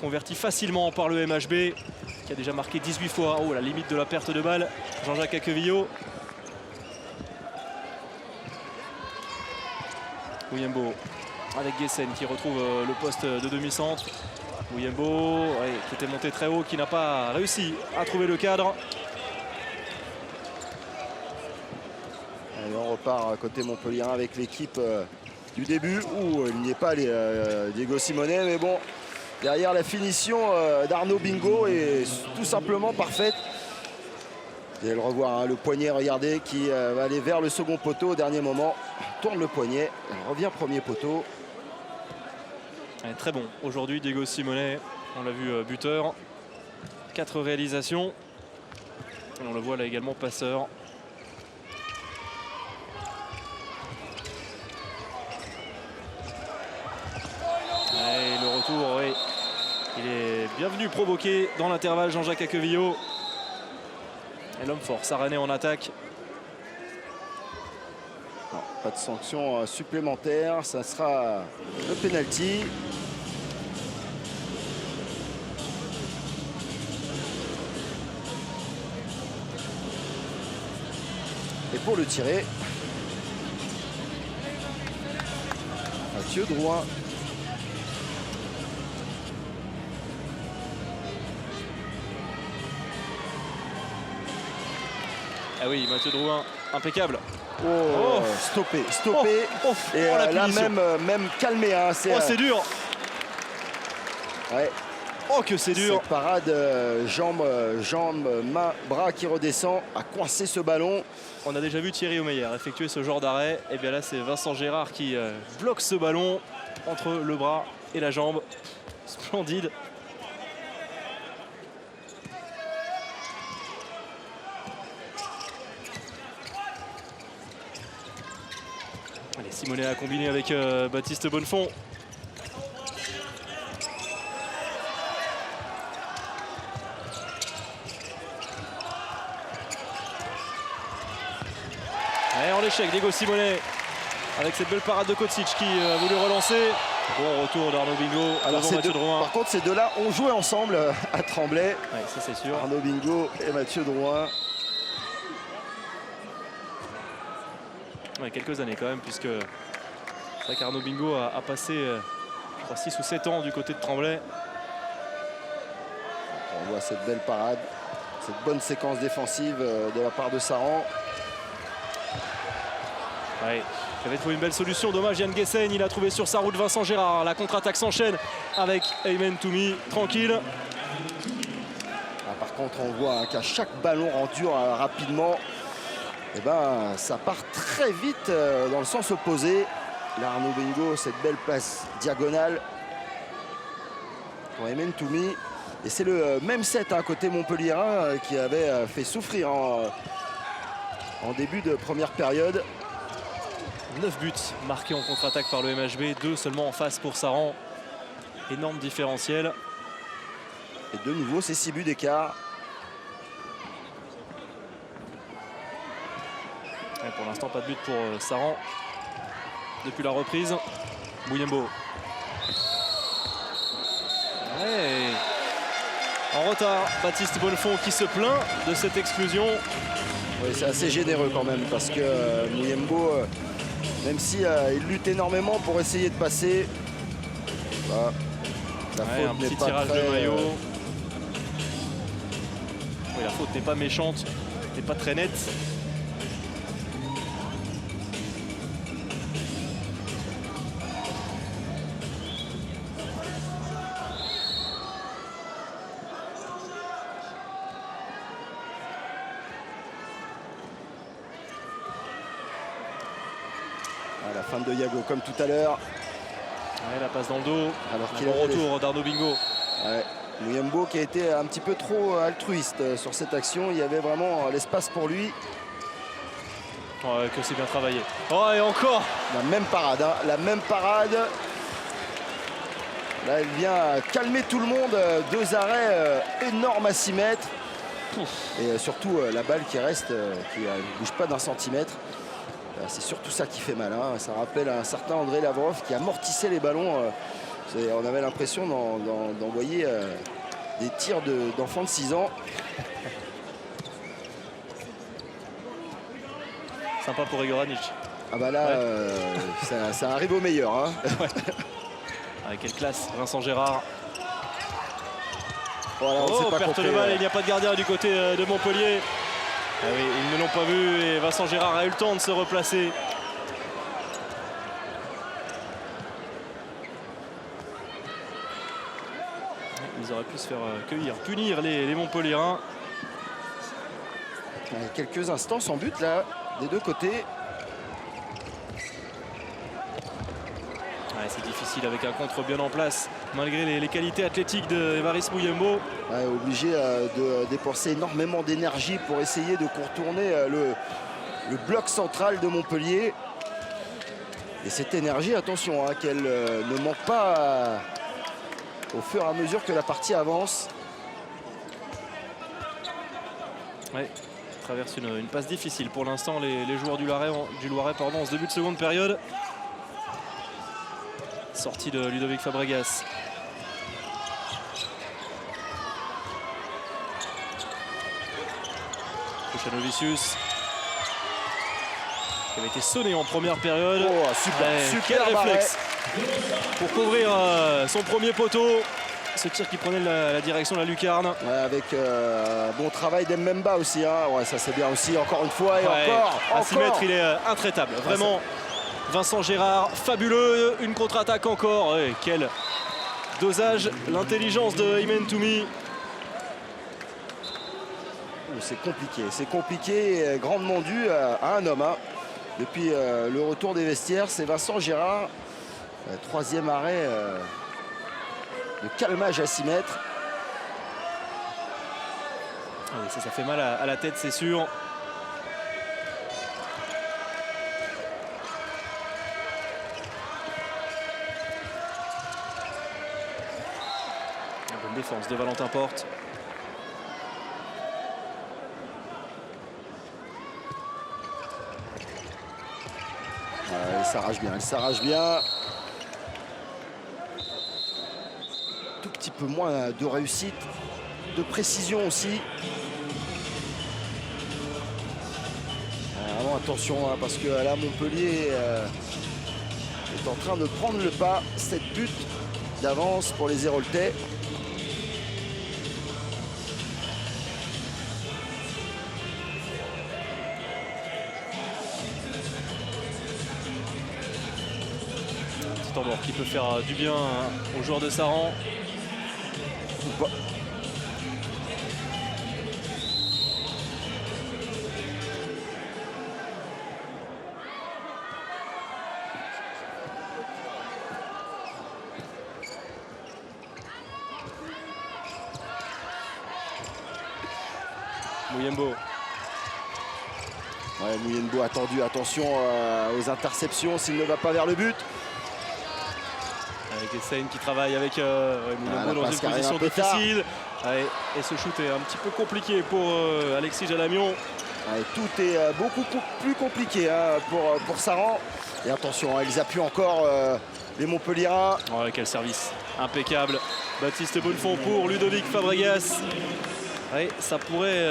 convertis facilement par le MHB, qui a déjà marqué 18 fois. Oh, la limite de la perte de balle. Jean-Jacques Aquevillo. Wuyembo avec Guessen qui retrouve le poste de demi-centre. Wuyembo qui était monté très haut, qui n'a pas réussi à trouver le cadre. Et on repart côté Montpellier avec l'équipe du début où il n'y est pas Diego Simonet, mais bon, derrière la finition d'Arnaud Bingo est tout simplement parfaite. Vous allez le revoir, le poignet, regardez, qui va aller vers le second poteau au dernier moment. Tourne le poignet, revient premier poteau. Très bon aujourd'hui Diego Simonet, on l'a vu buteur, 4 réalisations, et on le voit là également passeur. Et le retour, oui, il est bienvenu provoqué dans l'intervalle, Jean-Jacques Aquevillo. Et l'homme fort, Saranais en attaque. Non, pas de sanction supplémentaire, ça sera le penalty. Et pour le tirer, Mathieu Drouin. Ah oui, Mathieu Drouin, impeccable. Oh, stoppé. Et là même calmé. Hein, c'est dur. Ouais. Oh, que c'est dur. Cette parade, jambe, main, bras qui redescend, a coincé ce ballon. On a déjà vu Thierry Omeyer effectuer ce genre d'arrêt. Et bien là, c'est Vincent Gérard qui bloque ce ballon entre le bras et la jambe. Splendide. Allez, Simonet a combiné avec Baptiste Bonnefond. Et en échec, Diego Simonet avec cette belle parade de Kocic qui a voulu relancer. Bon retour d'Arnaud Bingo devant Mathieu Drouin. Par contre, ces deux-là ont joué ensemble à Tremblay. Ouais, ça c'est sûr. Arnaud Bingo et Mathieu Drouin. Ouais, quelques années quand même, puisque c'est vrai qu'Arnaud Bingo a passé je crois 6 ou 7 ans du côté de Tremblay. On voit cette belle parade, cette bonne séquence défensive de la part de Saran. Ouais, il avait trouvé une belle solution. Dommage, Yann Guessen, il a trouvé sur sa route Vincent Gérard. La contre-attaque s'enchaîne avec Aymen Toumi, tranquille. Par contre, on voit qu'à chaque ballon rendu rapidement, eh ben, ça part très vite dans le sens opposé. Là, Arnaud Bingo, cette belle passe diagonale pour Aymen Toumi. Et c'est le même set côté montpelliérain qui avait fait souffrir en début de première période. 9 buts marqués en contre-attaque par le MHB, 2 seulement en face pour Saran. Énorme différentiel. Et de nouveau, c'est 6 buts d'écart. Pour l'instant, pas de but pour Saran depuis la reprise. Wuyembo. Ouais. En retard, Baptiste Bonnefond qui se plaint de cette exclusion. Oui, c'est assez généreux quand même parce que Wuyembo, même si il lutte énormément pour essayer de passer, la faute un petit n'est pas tirage très, de maillot. Oui, la faute n'est pas méchante, n'est pas très nette. À la fin de Yago, comme tout à l'heure. Ouais, la passe dans le dos. Alors qu'il retour d'Arnaud Bingo. Ouais. Muyembo qui a été un petit peu trop altruiste sur cette action. Il y avait vraiment l'espace pour lui. Ouais, que c'est bien travaillé. Oh, et encore La même parade, hein, la même parade. Là, elle vient calmer tout le monde. 2 arrêts énormes à 6 mètres. Et surtout, la balle qui reste, qui ne bouge pas d'1 centimètre. C'est surtout ça qui fait mal. Hein. Ça rappelle un certain André Lavrov qui amortissait les ballons. On avait l'impression d'envoyer des tirs d'enfants de 6 ans. Sympa pour Igor Anic. Ah bah là, ouais. Ça arrive au meilleur. Hein. Ouais. Avec quelle classe, Vincent Gérard. Voilà, on pas perte de balle, il n'y a pas de gardien du côté de Montpellier. Ah oui, ils ne l'ont pas vu et Vincent Gérard a eu le temps de se replacer. Ils auraient pu se faire cueillir, punir les Montpelliérains. Quelques instants sans but là, des deux côtés. Ouais, c'est difficile avec un contre bien en place, malgré les qualités athlétiques de Évariste Muyembo. Ouais, obligé de dépenser énormément d'énergie pour essayer de contourner le bloc central de Montpellier. Et cette énergie, attention, hein, qu'elle ne manque pas au fur et à mesure que la partie avance. Ouais, traverse une passe difficile pour l'instant les joueurs du Loiret en ce début de seconde période. Sortie de Ludovic Fabregas. Kochanowicius qui avait été sonné en première période. Oh, super, ouais, super quel réflexe pour couvrir son premier poteau. Ce tir qui prenait la direction de la lucarne. Ouais, avec bon travail d'Mbemba aussi. Hein. Ouais, ça c'est bien aussi, encore une fois et ouais, encore. À 6 mètres, il est intraitable. Vraiment, Vincent Gérard, fabuleux. Une contre-attaque encore. Ouais, quel dosage, l'intelligence de Imen Toumi. C'est compliqué, grandement dû à un homme. Hein. Depuis le retour des vestiaires, c'est Vincent Gérard. 3e arrêt de calmage à 6 mètres. Ah oui, ça fait mal à la tête, c'est sûr. La bonne défense de Valentin Porte. Il s'arrache bien, Tout petit peu moins de réussite, de précision aussi. Vraiment attention, hein, parce que là Montpellier est en train de prendre le pas. 7 buts d'avance pour les Héroltais. Tambor qui peut faire du bien aux joueurs de Saran. Ou pas. Muyembo. Ouais, Muyembo attendu, attention aux interceptions s'il ne va pas vers le but. Avec Essayne qui travaille avec Muyembo dans une position difficile. Ouais, et ce shoot est un petit peu compliqué pour Alexis Jalamion. Ouais, tout est beaucoup plus compliqué hein, pour Saran. Et attention, ils appuient encore les Montpelliérains. Ouais, quel service impeccable. Baptiste Bonnefond pour Ludovic Fabregas. Ouais, ça pourrait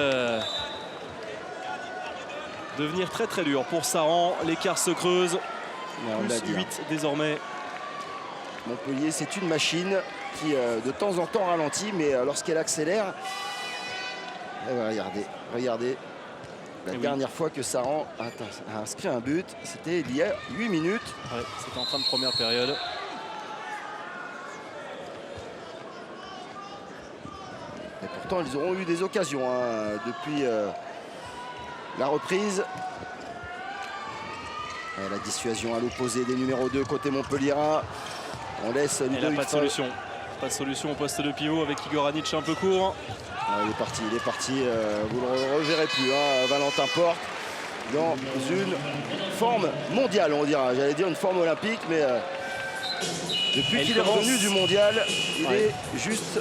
devenir très très dur pour Saran. L'écart se creuse. Plus 8 désormais. Montpellier, c'est une machine qui de temps en temps ralentit, mais lorsqu'elle accélère, regardez. La dernière fois que Saran a inscrit un but, c'était il y a 8 minutes. Ouais, c'était en fin de première période. Et pourtant, ils auront eu des occasions hein, depuis la reprise. Et la dissuasion à l'opposé des numéros 2 côté Montpelliérain. On laisse Ludovic. Et là, pas de solution. Pas de solution au poste de pivot avec Igor Anic un peu court. Il est parti. Vous ne le reverrez plus, hein, Valentin Porte, dans une forme mondiale, on dira. J'allais dire une forme olympique, mais depuis qu'il est revenu du mondial, il est juste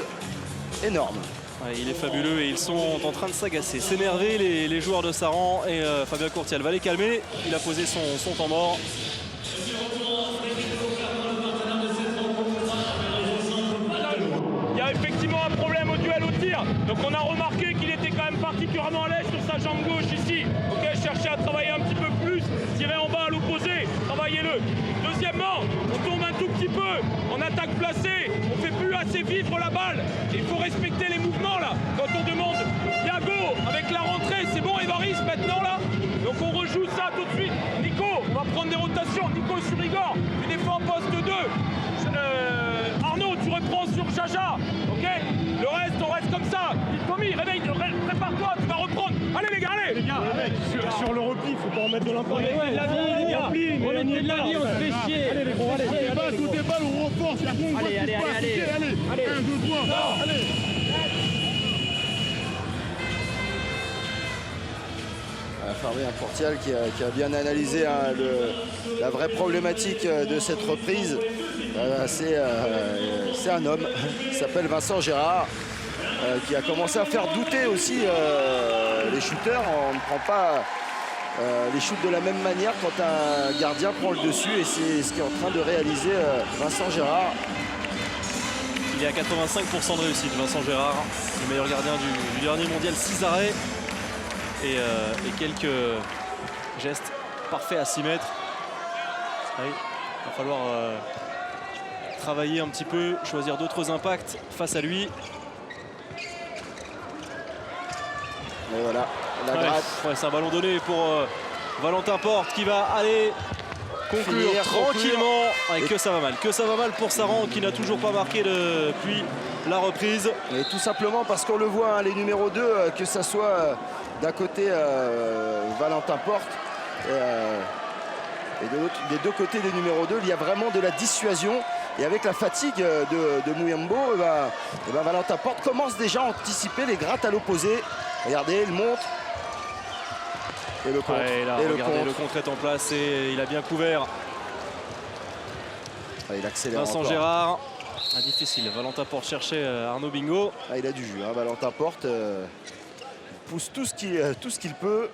énorme. Ouais, il est fabuleux et ils sont en train de s'agacer, s'énerver les joueurs de Saran. Et Fabien Courtial va les calmer. Il a posé son temps mort. Il y a effectivement un problème au duel au tir. Donc on a remarqué qu'il était quand même particulièrement à l'aise sur sa jambe gauche ici. Ok, cherchez à travailler un petit peu plus, tirez en bas à l'opposé, travaillez-le. Deuxièmement, on tombe un tout petit peu en attaque placée, on ne fait plus assez vivre la balle. Il faut respecter les mouvements là. Quand on demande Yago avec la rentrée, c'est bon Évaris maintenant là. Donc on rejoue ça tout de suite. Nico, on va prendre des rotations. Nico sur Igor, tu défends poste 2. Arnaud, tu reprends sur Jaja, ok. Le reste, on reste comme ça. Tommy, réveille, prépare-toi, tu vas reprendre. Allez les gars, allez. Les gars, sur le repli, faut pas en mettre de l'impact. On est de la vie, on se fait chier. Allez les gros, allez. Toutes les balles, on renforce. Allez. 1, 2, 3. Allez. Fabien Courtial qui a bien analysé hein, la vraie problématique de cette reprise. C'est un homme, il s'appelle Vincent Gérard, qui a commencé à faire douter aussi les shooters. On ne prend pas les shoots de la même manière quand un gardien prend le dessus, et c'est ce qu'est en train de réaliser Vincent Gérard. Il est à 85% de réussite, Vincent Gérard, le meilleur gardien du dernier mondial, 6 arrêts. Et quelques gestes parfaits à 6 mètres. Ah oui, il va falloir travailler un petit peu, choisir d'autres impacts face à lui. Et voilà, la gratte. Ouais, c'est un ballon donné pour Valentin Porte qui va aller conclure tranquillement. Et que ça va mal pour Saran qui n'a toujours pas marqué depuis la reprise. Et tout simplement parce qu'on le voit, hein, les numéros 2, que ça soit d'un côté Valentin Porte et des deux côtés des numéros 2, il y a vraiment de la dissuasion. Et avec la fatigue de Muyembo, Valentin Porte commence déjà à anticiper les grattes à l'opposé. Regardez, il monte. Et le contre. Ouais, là, regardez, le contre est en place et il a bien couvert. Il accélère Vincent encore. Gérard. Ah, difficile. Valentin Porte cherchait Arnaud Bingo. Il a du jus, hein, Valentin Porte. Pousse tout ce qu'il peut.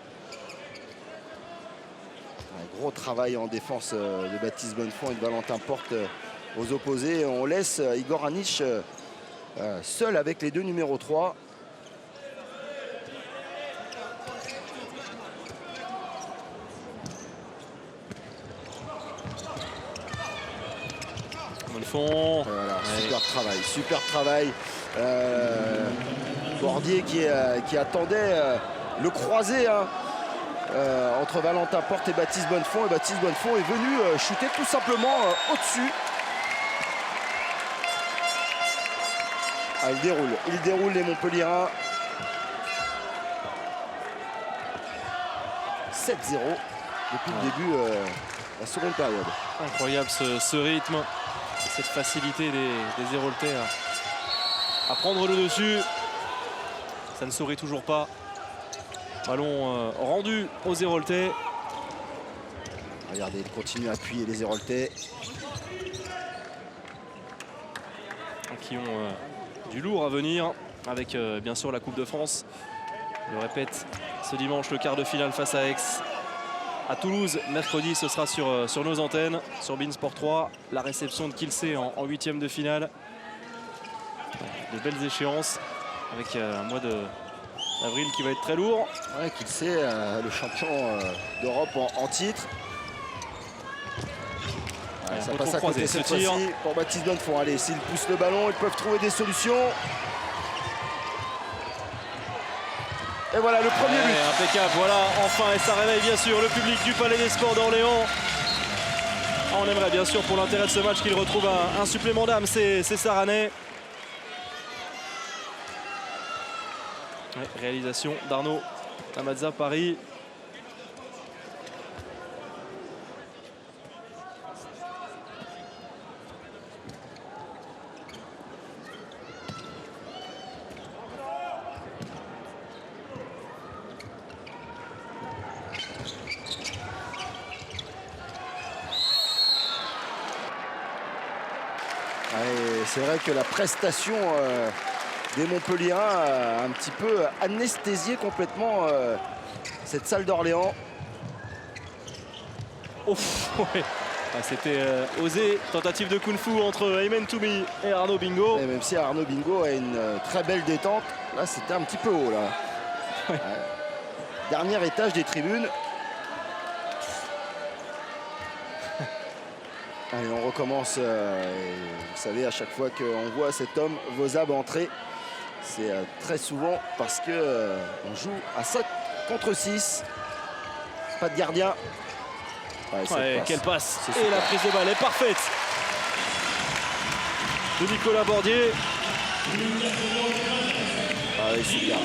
Un gros travail en défense de Baptiste Bonnefond et de Valentin Porte aux opposés. On laisse Igor Anic seul avec les deux numéros 3. Bonnefond. Voilà, Ouais. super travail. Bordier qui attendait le croisé, hein, entre Valentin Porte et Baptiste Bonnefond. Et Baptiste Bonnefond est venu shooter tout simplement au-dessus. Ah, il déroule les Montpelliérains. 7-0 depuis le début de la seconde période. Incroyable ce rythme, cette facilité des Héroltais à prendre le dessus. Ça ne sourit toujours pas. Ballon rendu aux Héroltais. Regardez, il continue à appuyer les Héroltais. Qui ont du lourd à venir avec bien sûr la Coupe de France. Je le répète, ce dimanche, le quart de finale face à Aix. À Toulouse, mercredi, ce sera sur nos antennes, sur Beansport 3. La réception de Kielce en 8e de finale. De belles échéances avec un mois d'avril qui va être très lourd. Ouais, Kielce, le champion d'Europe en titre. Ouais, ça passe à côté cette fois-ci pour Baptiste Bonnefond. Allez, s'ils poussent le ballon, ils peuvent trouver des solutions. Et voilà le premier but. Impeccable, voilà, enfin, et ça réveille bien sûr le public du Palais des Sports d'Orléans. On aimerait bien sûr pour l'intérêt de ce match qu'il retrouve un supplément d'âme, c'est Saranais. Ouais, réalisation d'Arnaud Tamadza, Paris. C'est vrai que la prestation des Montpelliérains a un petit peu anesthésié complètement cette salle d'Orléans. Ouf, ouais. Ah, c'était osé, tentative de kung-fu entre Aymen Toumi et Arnaud Bingo. Et même si Arnaud Bingo a une très belle détente, là c'était un petit peu haut là. Ouais. Dernier étage des tribunes. Allez, on recommence. Vous savez, à chaque fois qu'on voit cet homme Vozab entrer, c'est très souvent parce que on joue à 7 contre 6. Pas de gardien. Ouais, quelle passe. Et super. la prise de balle est parfaite de Nicolas Bordier. Ah oui, super.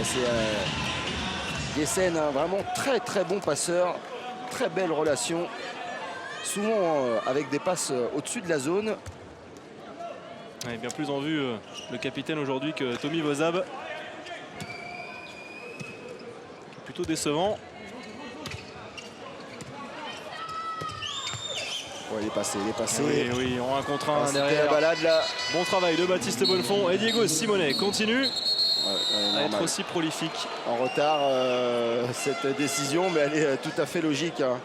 C'est Guessen, vraiment très bon passeur. Très belle relation. Souvent avec des passes au-dessus de la zone. Ouais, bien plus en vue le capitaine aujourd'hui que Tommy Vozab. Plutôt décevant. Ouais, il est passé. Oui, oui, en 1 contre 1 C'était derrière. la balade là. Bon travail de Baptiste Bonnefond et Diego Simonet continue à être Normal. aussi prolifique. En retard cette décision, mais elle est tout à fait logique. Hein.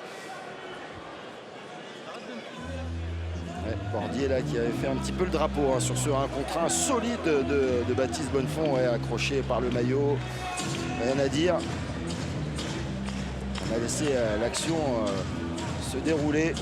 Ouais, Bordier là qui avait fait un petit peu le drapeau hein, sur ce 1 contre 1 solide de Baptiste Bonnefond, ouais, accroché par le maillot. Rien à dire. On a laissé l'action se dérouler.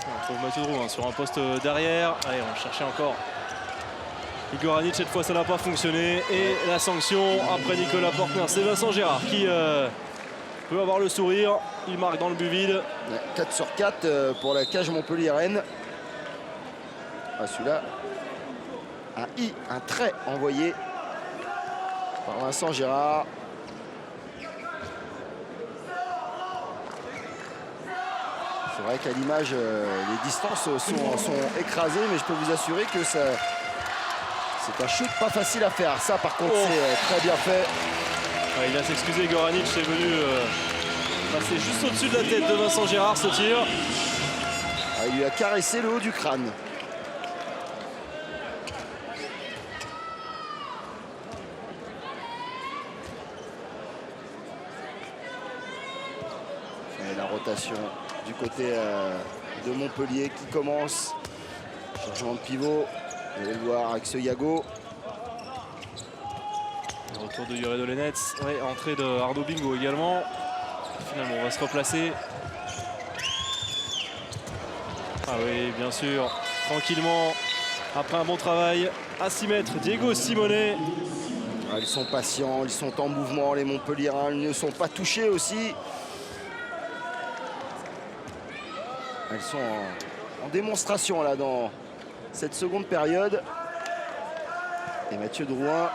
On trouve Mathieu Drouin sur un poste derrière. Allez, on cherchait encore Igor Anic. Cette fois, ça n'a pas fonctionné. Et la sanction après Nicolas Portner. C'est Vincent Gérard qui peut avoir le sourire. Il marque dans le but vide. 4 sur 4 pour la cage Montpellier-Rennes. Ah, celui-là, un trait envoyé par Vincent Gérard. C'est vrai qu'à l'image, les distances sont écrasées, mais je peux vous assurer que c'est un shoot pas facile à faire. Ça, par contre, c'est très bien fait. Ouais, il va s'excuser, Igor Anic. C'est venu passer juste au-dessus de la tête de Vincent Gérard, ce tir. Ah, il lui a caressé le haut du crâne. Et la rotation du côté de Montpellier qui commence. Changement de pivot. Vous allez le voir avec ce Yago. Le retour de Yuri Dolenets. Ouais, entrée de Arnaud Bingo également. Finalement, on va se replacer. Ah oui, bien sûr. Tranquillement. Après un bon travail à 6 mètres, Diego Simonet. Ah, ils sont patients, ils sont en mouvement, les Montpelliérains. Ils ne sont pas touchés aussi. Elles sont en démonstration là dans cette seconde période. Et Mathieu Drouin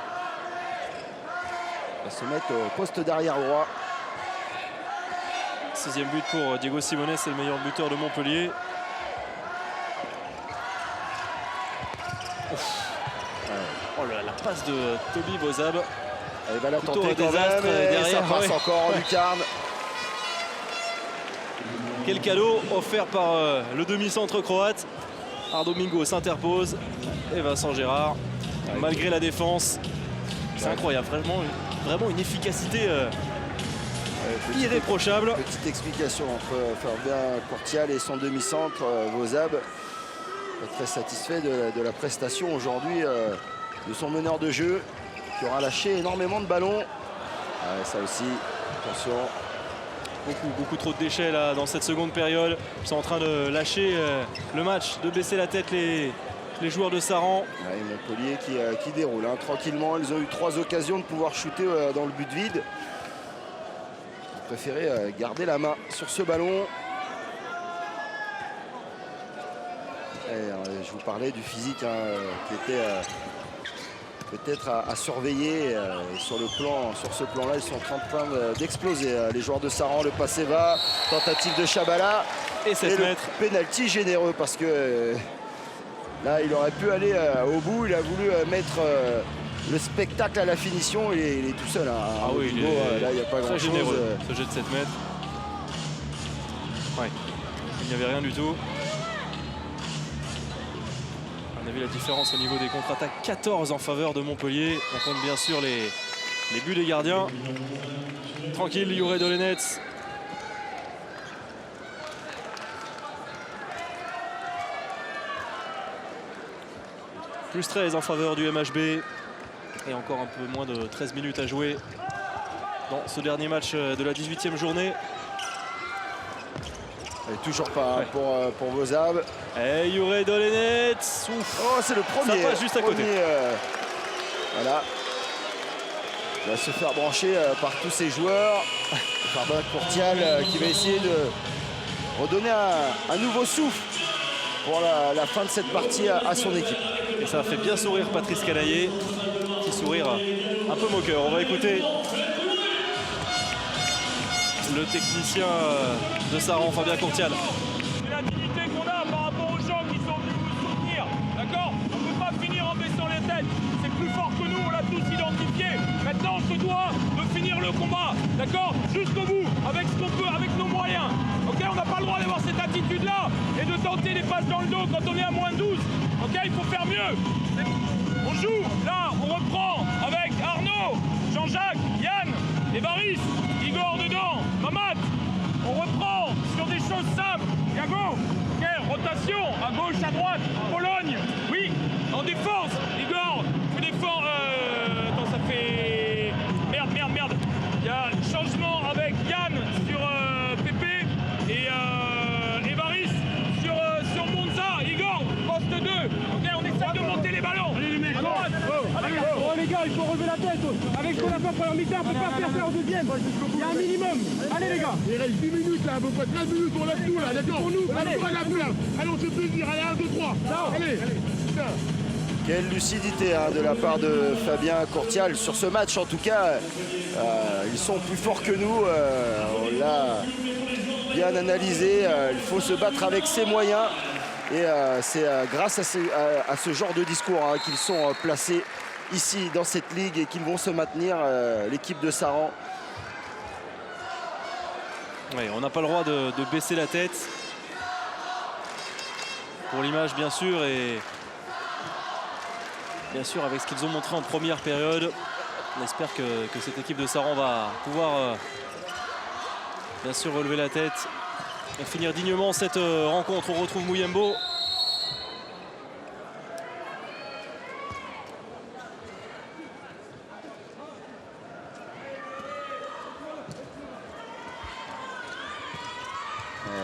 va se mettre au poste d'arrière droit. 6e but pour Diego Simonet, c'est le meilleur buteur de Montpellier. Oh là, la passe de Toby Vozab. Il va la Plutôt tenter un quand désastre même, et derrière, ça passe ouais. encore en lucarne. Quel cadeau offert par le demi-centre croate. Arnaud Bingo s'interpose et Vincent Gérard, malgré la défense, c'est incroyable, vraiment une efficacité irréprochable. Petite explication entre Fabien Courtial et son demi-centre, Vozab. Très satisfait de la prestation aujourd'hui de son meneur de jeu qui aura lâché énormément de ballons. Ça aussi, attention. Beaucoup trop de déchets là dans cette seconde période. Ils sont en train de lâcher le match, de baisser la tête les joueurs de Saran. Ouais, Montpellier qui déroule hein, tranquillement. Ils ont eu 3 occasions de pouvoir shooter dans le but vide. Ils préféraient garder la main sur ce ballon. Et, je vous parlais du physique hein, qui était peut-être à surveiller. Et sur ce plan-là, ils sont en train d'exploser. Les joueurs de Saran, le passé va, tentative de Chabala. Et 7 mètres. Le pénalty généreux parce que là, il aurait pu aller au bout. Il a voulu mettre le spectacle à la finition. Il est tout seul. Ah oui, là, il n'y a pas grand-chose. Généreux, ce jet de 7 mètres. Ouais, il n'y avait rien du tout. On a vu la différence au niveau des contre-attaques. 14 en faveur de Montpellier. On compte bien sûr les buts des gardiens. Tranquille, Jure Dolenec. Plus 13 en faveur du MHB. Et encore un peu moins de 13 minutes à jouer dans ce dernier match de la 18e journée. Et toujours pas pour Vozab. Et Jure Dolenec. Oh, c'est le premier. Ça passe juste à côté. Voilà. Il va se faire brancher par tous ses joueurs. Fabien Courtial qui va essayer de redonner un nouveau souffle pour la fin de cette partie à son équipe. Et ça a fait bien sourire Patrice Canaillé. Petit sourire un peu moqueur. On va écouter le technicien de Saran, Fabien Courtial. C'est la dignité qu'on a par rapport aux gens qui sont venus nous soutenir. D'accord? On ne peut pas finir en baissant les têtes. C'est plus fort que nous, on l'a tous identifié. Maintenant, on se doit de finir le combat. D'accord? Jusqu'au bout, avec ce qu'on peut, avec nos moyens. Ok? On n'a pas le droit d'avoir cette attitude-là et de tenter des passes dans le dos quand on est à moins 12. Ok? Il faut faire mieux. On joue, là, on reprend avec Arnaud, Jean-Jacques, Yann, Évariste, Igor dedans, Mamad. On reprend sur des choses simples. Yago, ok, rotation, à gauche, à droite, Pologne, oui, en défense. Igor, tu défends, attends, ça fait... Merde. Il y a changement avec Yann sur Pépé et Évariste sur Monza. Igor, poste 2. Ok, on essaie de monter les ballons. Allez les mecs, Oh les gars, il faut relever la tête. Avec ce qu'on a fait en première mi-temps, on ne peut pas faire ça en deuxième. Il y a un minimum. Allez les gars. Il reste 10 minutes là, à peu près 13 minutes, on lève tout là, d'accord? Pour nous, allez, on lève tout là. Allez, on se fait plaisir, allez, 1, 2, 3. Allez. Quelle lucidité de la part de Fabien Courtial sur ce match. En tout cas, ils sont plus forts que nous. On l'a bien analysé. Il faut se battre avec ses moyens. Et c'est grâce à ce genre de discours qu'ils sont placés ici dans cette ligue et qu'ils vont se maintenir, l'équipe de Saran. Oui, on n'a pas le droit de baisser la tête. Pour l'image, bien sûr, et bien sûr avec ce qu'ils ont montré en première période. On espère que cette équipe de Saran va pouvoir bien sûr relever la tête et finir dignement cette rencontre. On retrouve Mouyembo.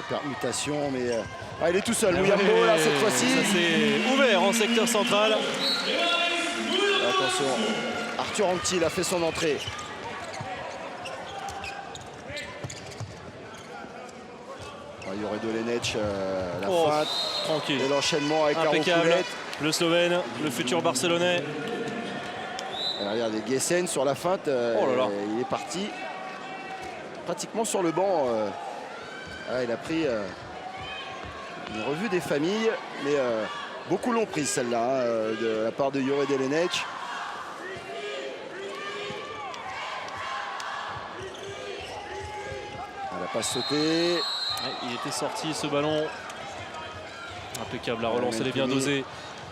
Permutation, mais il est tout seul. Mouyembo là cette fois-ci. Ça s'est ouvert en secteur central. Attention, Arthur Anctil a fait son entrée. Jure Dolenec, la feinte. Tranquille. Et l'enchaînement avec impeccable. la Le Slovène, le futur Barcelonais. Regardez Gessen sur la feinte. Il est parti pratiquement sur le banc. Il a pris une revue des familles, mais beaucoup l'ont prise celle-là de la part de Jure Dolenec. Elle n'a pas sauté. Il était sorti ce ballon. Impeccable, la relance elle est bien dosée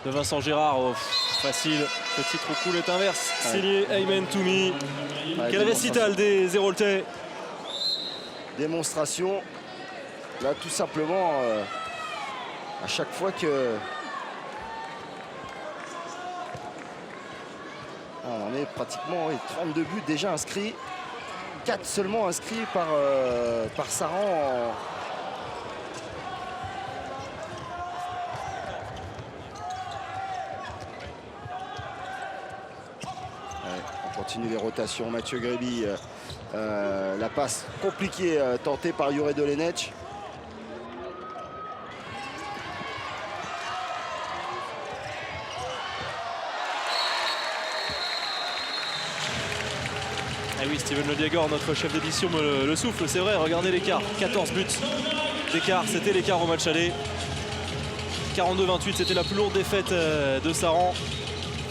de Vincent Gérard. Oh, facile, petit trou coulette inverse. Signé Aymen Toumi. Quel récital des Héroltais. Démonstration. Là tout simplement à chaque fois que on en est pratiquement 32 buts déjà inscrits, 4 seulement inscrits par Saran. On continue les rotations. Mathieu Gréby, la passe compliquée tentée par Jure Dolenec. Ah oui, Steven Le Diagor, notre chef d'édition, me le souffle, c'est vrai, regardez l'écart, 14 buts d'écart, c'était l'écart au match aller. 42-28, c'était la plus lourde défaite de Saran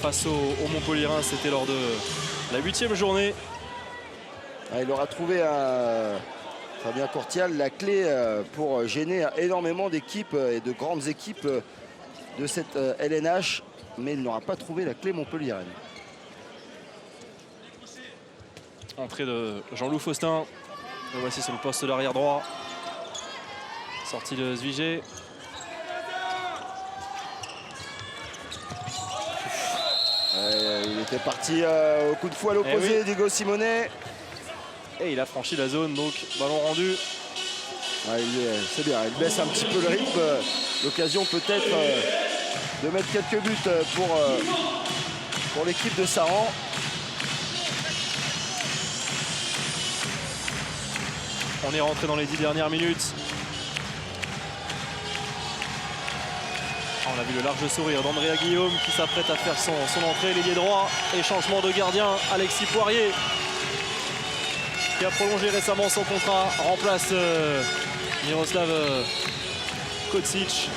face au Montpellierin, c'était lors de la 8e journée. Ah, il aura trouvé Fabien Courtial la clé pour gêner énormément d'équipes et de grandes équipes de cette LNH, mais il n'aura pas trouvé la clé montpelliéraine. Entrée de Jean-Loup Faustin, le voici sur le poste de l'arrière droit. Sortie de Zvigé. Il était parti au coup de fouet à l'opposé, Diego Simonet. Et il a franchi la zone, donc ballon rendu. Ouais, c'est bien, il baisse un petit peu le rythme. L'occasion peut-être de mettre quelques buts pour l'équipe de Saran. On est rentré dans les 10 dernières minutes. On a vu le large sourire d'Andrea Guillaume qui s'apprête à faire son entrée, l'ailier droit. Et changement de gardien, Alexis Poirier, qui a prolongé récemment son contrat, remplace Miroslav Kocic.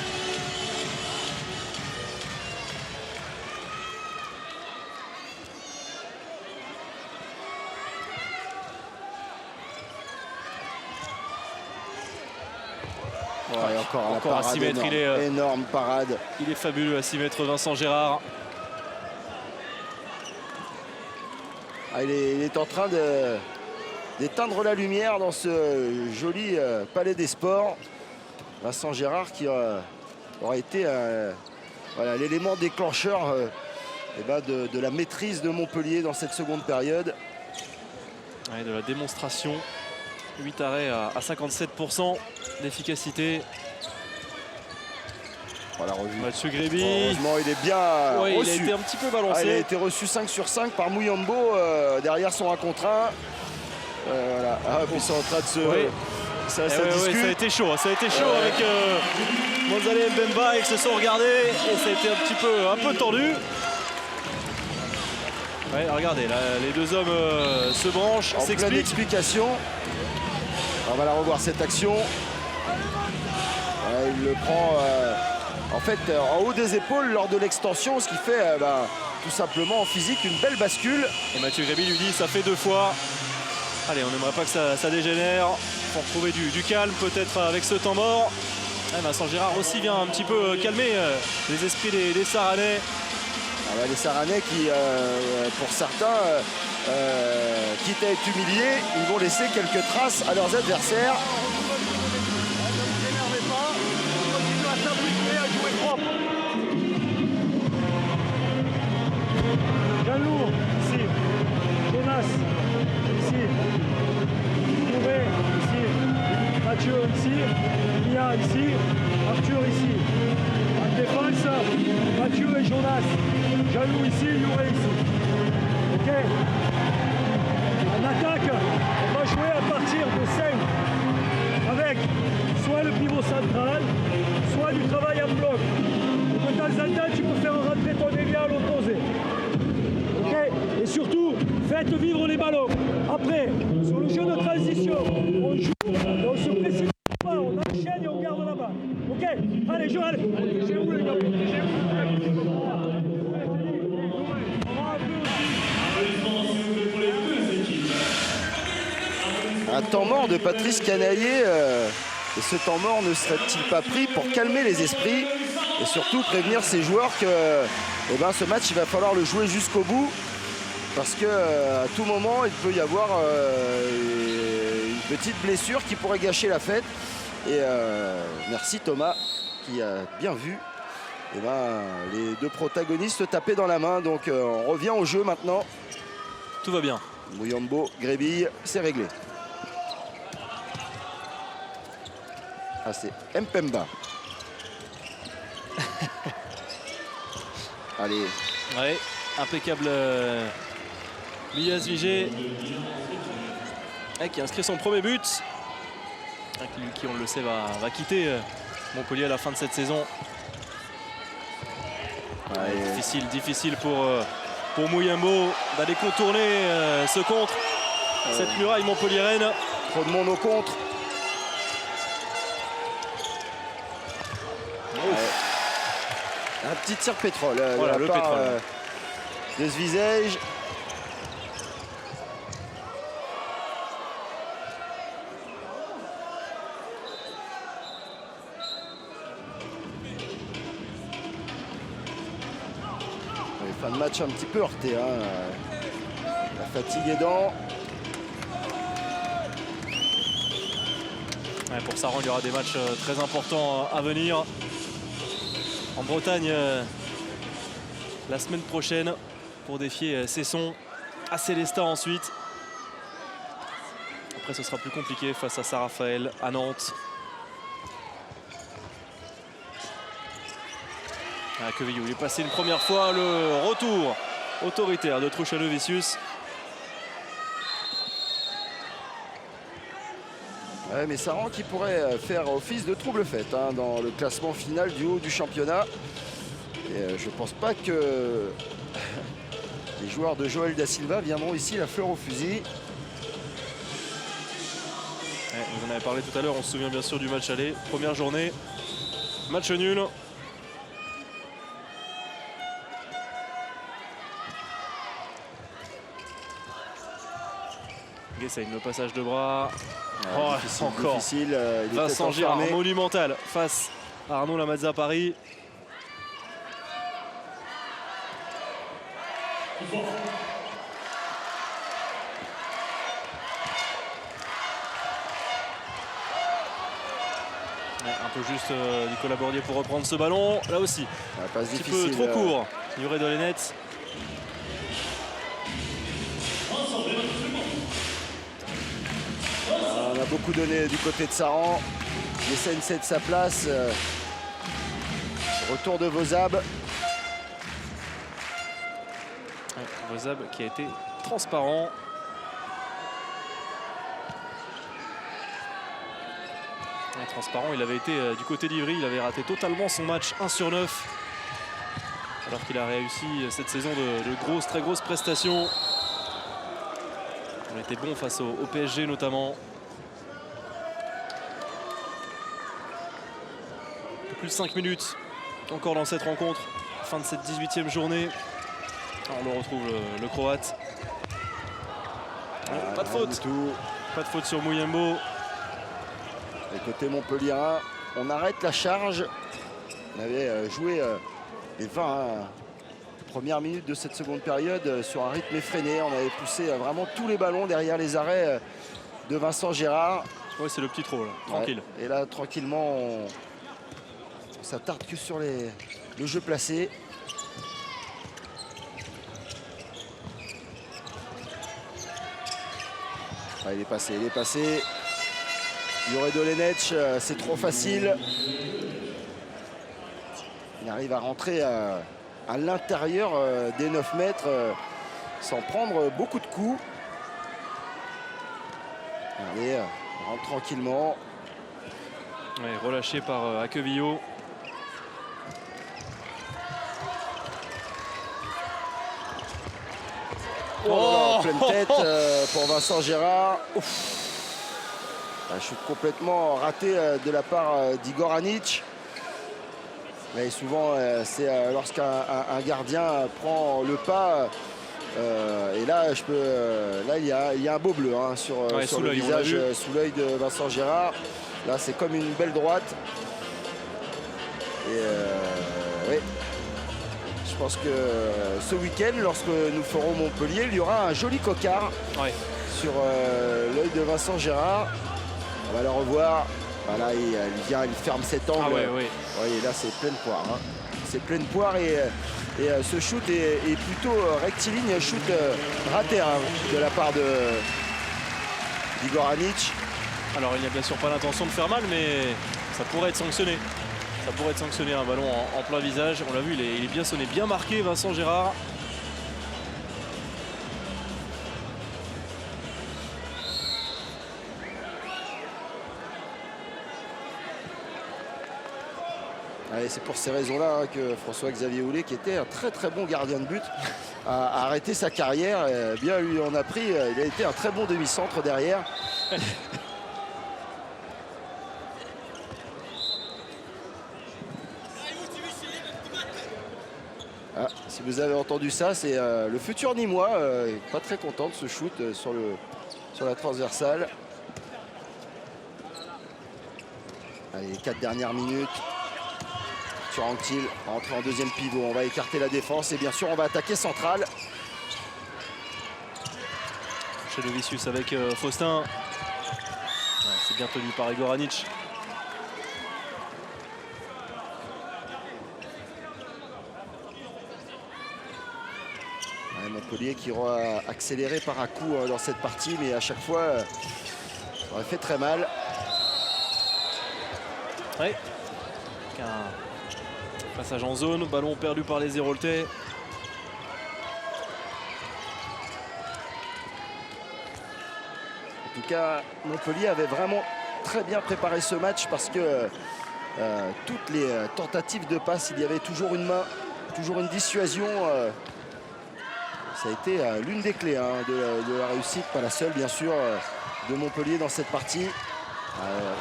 Ouais, encore à 6 mètres, énorme, énorme parade. Il est fabuleux à 6 mètres, Vincent Gérard. Ah, il est en train d'éteindre la lumière dans ce joli palais des sports. Vincent Gérard qui aurait été voilà, l'élément déclencheur de la maîtrise de Montpellier dans cette seconde période. Ouais, de la démonstration. 8 arrêts à 57% d'efficacité. Voilà, revu. Mathieu Gréby. Heureusement, il est bien ouais, reçu. il a été un petit peu balancé. Il a été reçu 5 sur 5 par Mouyambo derrière son 1 contre 1. Voilà. Ah, puis ils sont en train de se... Oui. Ça ça a été chaud, avec Monzale et Mbemba, ils se sont regardés et ça a été un peu tendu. Ouais, regardez, là, les deux hommes se branchent, en pleine s'expliquent. explication. On va la revoir cette action. Il le prend en fait en haut des épaules lors de l'extension, ce qui fait tout simplement en physique une belle bascule. Et Mathieu Gréby lui dit ça fait 2 fois. Allez, on n'aimerait pas que ça dégénère. Pour trouver du calme peut-être avec ce temps mort. Et Vincent Gérard aussi vient un petit peu calmer les esprits des Saranais. Les Saranais qui, pour certains, quitte à être humiliés, ils vont laisser quelques traces à leurs adversaires. Jean-Loup, ici. Jonas, ici. Touré, ici. Mathieu, ici. Mia, ici. Arthur, ici. En défense, Mathieu et Jonas. Jean-Loup ici, Youré ici. Ok. En attaque, on va jouer à partir de 5. Avec soit le pivot central, soit du travail en bloc. De temps en temps, tu peux faire rentrer ton ailier à l'opposé. Okay. Et surtout, faites vivre les ballons. Après, sur le jeu de transition, on joue, on se précipite pas, on enchaîne et on garde la balle. Ok. Allez, Joël. J'ai où les gars? Un temps mort de Patrice Canaillé. Et ce temps mort ne serait-il pas pris pour calmer les esprits et surtout prévenir ses joueurs que ce match, il va falloir le jouer jusqu'au bout parce qu'à tout moment, il peut y avoir une petite blessure qui pourrait gâcher la fête. Et merci Thomas qui a bien vu les deux protagonistes taper dans la main. Donc on revient au jeu maintenant. Tout va bien. Mouyambo, Grébille, c'est réglé. Ah, c'est Mpemba. Allez. Ouais, impeccable Mia Zvigé qui inscrit son premier but. Qui, on le sait, va quitter Montpellier à la fin de cette saison. Ouais. Difficile pour Mouyambo d'aller contourner ce contre. cette muraille montpelliéraine. Trop de monde au contre. Un petit tir pétrole Voilà, le pétrole. De ce visage. Fin de match un petit peu heurté, hein. La fatigue aidant. Ouais, pour Saran, il y aura des matchs très importants à venir. En Bretagne, la semaine prochaine, pour défier Cesson, à Célestat ensuite. Après, ce sera plus compliqué face à Saint-Raphaël, à Nantes. Ah, Quevilloux, il est passé une première fois, le retour autoritaire de Truchano-Vicius. Ouais, mais Saran qui pourrait faire office de trouble fête, hein, dans le classement final du haut du championnat. Et je pense pas que les joueurs de Joël Da Silva viendront ici la fleur au fusil. Ouais, vous en avez parlé tout à l'heure, on se souvient bien sûr du match aller. Première journée, match nul. Guessagne, le passage de bras. Oh, Difficile, encore. difficile. Il est Vincent peut-être Girard, enfermé. monumental face à Arnaud Lamazza Paris. Ouais, un peu juste Nicolas Bordier pour reprendre ce ballon. Là aussi, La passe un petit peu difficile. trop court. Yuré Dolenets. On a beaucoup donné du côté de Saran. Les Sensei de sa place. Retour de Vozab. Ouais, Vozab qui a été transparent. Ouais, transparent, il avait été du côté d'Ivry, il avait raté totalement son match 1 sur 9. Alors qu'il a réussi cette saison de grosses, très grosses prestations. On était bon face au PSG notamment. Un peu plus de 5 minutes encore dans cette rencontre. Fin de cette 18e journée. Alors, on le retrouve le Croate. Pas de Rien faute. du tout. Pas de faute sur Mouyembo. Et côté Montpellier, on arrête la charge. On avait joué les 20 premières minutes de cette seconde période sur un rythme effréné. On avait poussé vraiment tous les ballons derrière les arrêts de Vincent Girard. Ouais, c'est le petit trot là, tranquille. Ouais. Et là, tranquillement, on s'attarde que sur le jeu placé. Ah, il est passé, il est passé. Yuré Dolenech, c'est trop facile. Il arrive à rentrer à l'intérieur des 9 mètres sans prendre beaucoup de coups. Allez, on rentre tranquillement. Ouais, relâché par Aquevillo. Oh, pleine tête pour Vincent Girard. Un chute complètement raté de la part d'Igor Anic. Mais souvent, c'est lorsqu'un gardien prend le pas. Et là, là, il y a un beau bleu, hein, sur le visage, sous l'œil de Vincent Girard. Là, c'est comme une belle droite. Et oui. Je pense que ce week-end, lorsque nous ferons Montpellier, il y aura un joli cocard sur l'œil de Vincent Girard. On va le revoir. Voilà, il ferme cet angle. Ah ouais, ouais. Oui, là, c'est pleine poire. Hein. C'est pleine poire et ce shoot est plutôt rectiligne, shoot raté, hein, de la part d'Igor Anic. Alors, il n'y a bien sûr pas l'intention de faire mal, mais ça pourrait être sanctionné. Ça pourrait être sanctionné, un ballon en plein visage. On l'a vu, il est bien sonné, bien marqué, Vincent Girard. Ouais, c'est pour ces raisons-là hein, que François-Xavier Houlet, qui était un très très bon gardien de but, a arrêté sa carrière. Bien lui en a pris. Il a été un très bon demi-centre derrière. Ah, si vous avez entendu ça, c'est le futur Nîmois, pas très content de ce shoot sur la transversale. Allez, les 4 dernières minutes. Sur Anctil, rentré en deuxième pivot. On va écarter la défense et bien sûr on va attaquer central. Chez Lovicius avec Faustin. Ouais, c'est bien tenu par Igor Anic. Ouais, Montpellier qui aura accéléré par un coup dans cette partie, mais à chaque fois ça aurait fait très mal. Ouais. Passage en zone, ballon perdu par les Héroltais. En tout cas, Montpellier avait vraiment très bien préparé ce match parce que toutes les tentatives de passe, il y avait toujours une main, toujours une dissuasion. Ça a été l'une des clés hein, de la réussite, pas la seule bien sûr, de Montpellier dans cette partie.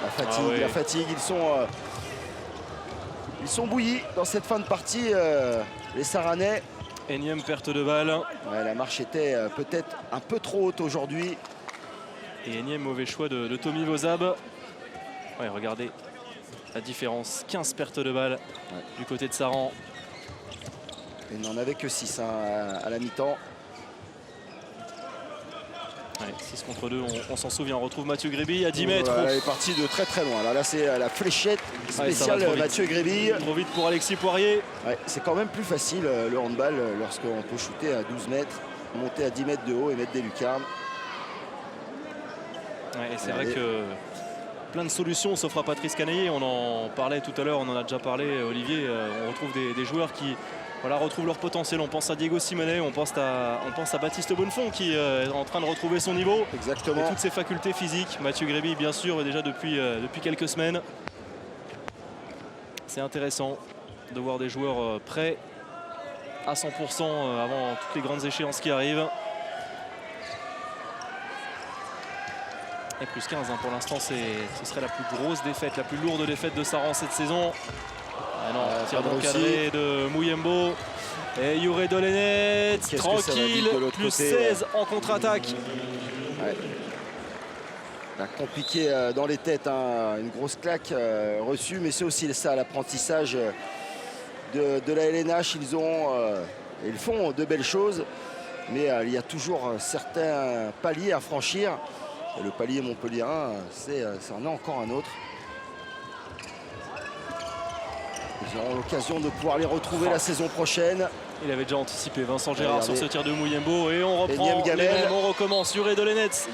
La fatigue, ils sont bouillis dans cette fin de partie, les Saranais. Énième perte de balle. Ouais, la marche était peut-être un peu trop haute aujourd'hui. Et énième mauvais choix de Tommy Vozab. Ouais, regardez la différence. 15 pertes de balles du côté de Saran. Il n'en avait que 6 hein, à la mi-temps. Ouais, 6 contre 2, on s'en souvient. On retrouve Mathieu Grébille à 10 mètres. Elle est partie de très très loin. Là c'est la fléchette spéciale Mathieu Grébille. Trop vite pour Alexis Poirier. Ouais, c'est quand même plus facile le handball lorsqu'on peut shooter à 12 mètres, monter à 10 mètres de haut et mettre des lucarnes. Ouais, et c'est vrai que plein de solutions s'offrent à Patrice Canaillé. On en parlait tout à l'heure, on en a déjà parlé, Olivier. On retrouve des joueurs qui retrouvent leur potentiel. On pense à Diego Simonet, on pense à Baptiste Bonnefond qui est en train de retrouver son niveau. Exactement. Et toutes ses facultés physiques. Mathieu Grébille, bien sûr, déjà depuis quelques semaines. C'est intéressant de voir des joueurs prêts à 100% avant toutes les grandes échéances qui arrivent. Et plus 15 hein, pour l'instant, ce serait la plus grosse défaite, la plus lourde défaite de Saran cette saison. Ah non, tir d'encadré de Mouyembo. Et Youré Dolenets, tranquille, plus 16 en contre-attaque. Ouais. Compliqué dans les têtes, hein, une grosse claque reçue, mais c'est aussi ça l'apprentissage de la LNH. Ils font de belles choses, mais il y a toujours certains paliers à franchir. Et le palier montpelliérain, c'en est encore un autre. Ils auront l'occasion de pouvoir les retrouver la saison prochaine. Il avait déjà anticipé Vincent Gérard sur ce tir de Mouyembo. Et on reprend les mêmes, on recommence. Youré Dolenets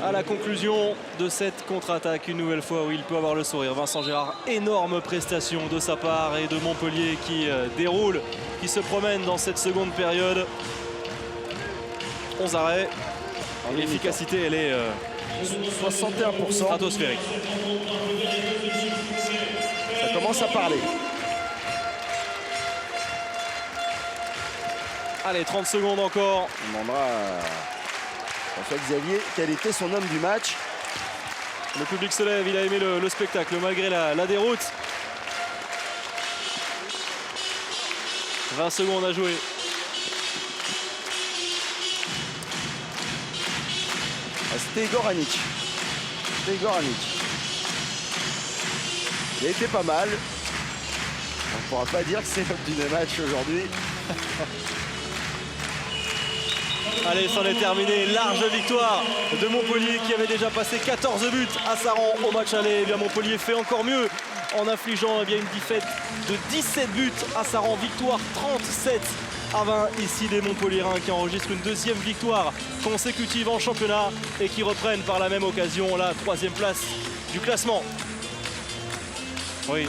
à la conclusion de cette contre-attaque. Une nouvelle fois où il peut avoir le sourire. Vincent Gérard, énorme prestation de sa part et de Montpellier qui déroule, qui se promène dans cette seconde période. 11 arrêts. L'efficacité, elle est 61%. Stratosphérique. Ça commence à parler. Allez, 30 secondes encore. On demandera à François-Xavier quel était son homme du match. Le public se lève, il a aimé le spectacle malgré la déroute. 20 secondes à jouer. C'était Igor Anic. Il a été pas mal. On ne pourra pas dire que c'est l'homme du match aujourd'hui. Allez, c'en est terminé. Large victoire de Montpellier qui avait déjà passé 14 buts à Saran au match aller. Eh bien, Montpellier fait encore mieux en infligeant une défaite de 17 buts à Saran. Victoire 37-20 ici des Montpelliérains qui enregistrent une deuxième victoire consécutive en championnat et qui reprennent par la même occasion la 3e place du classement.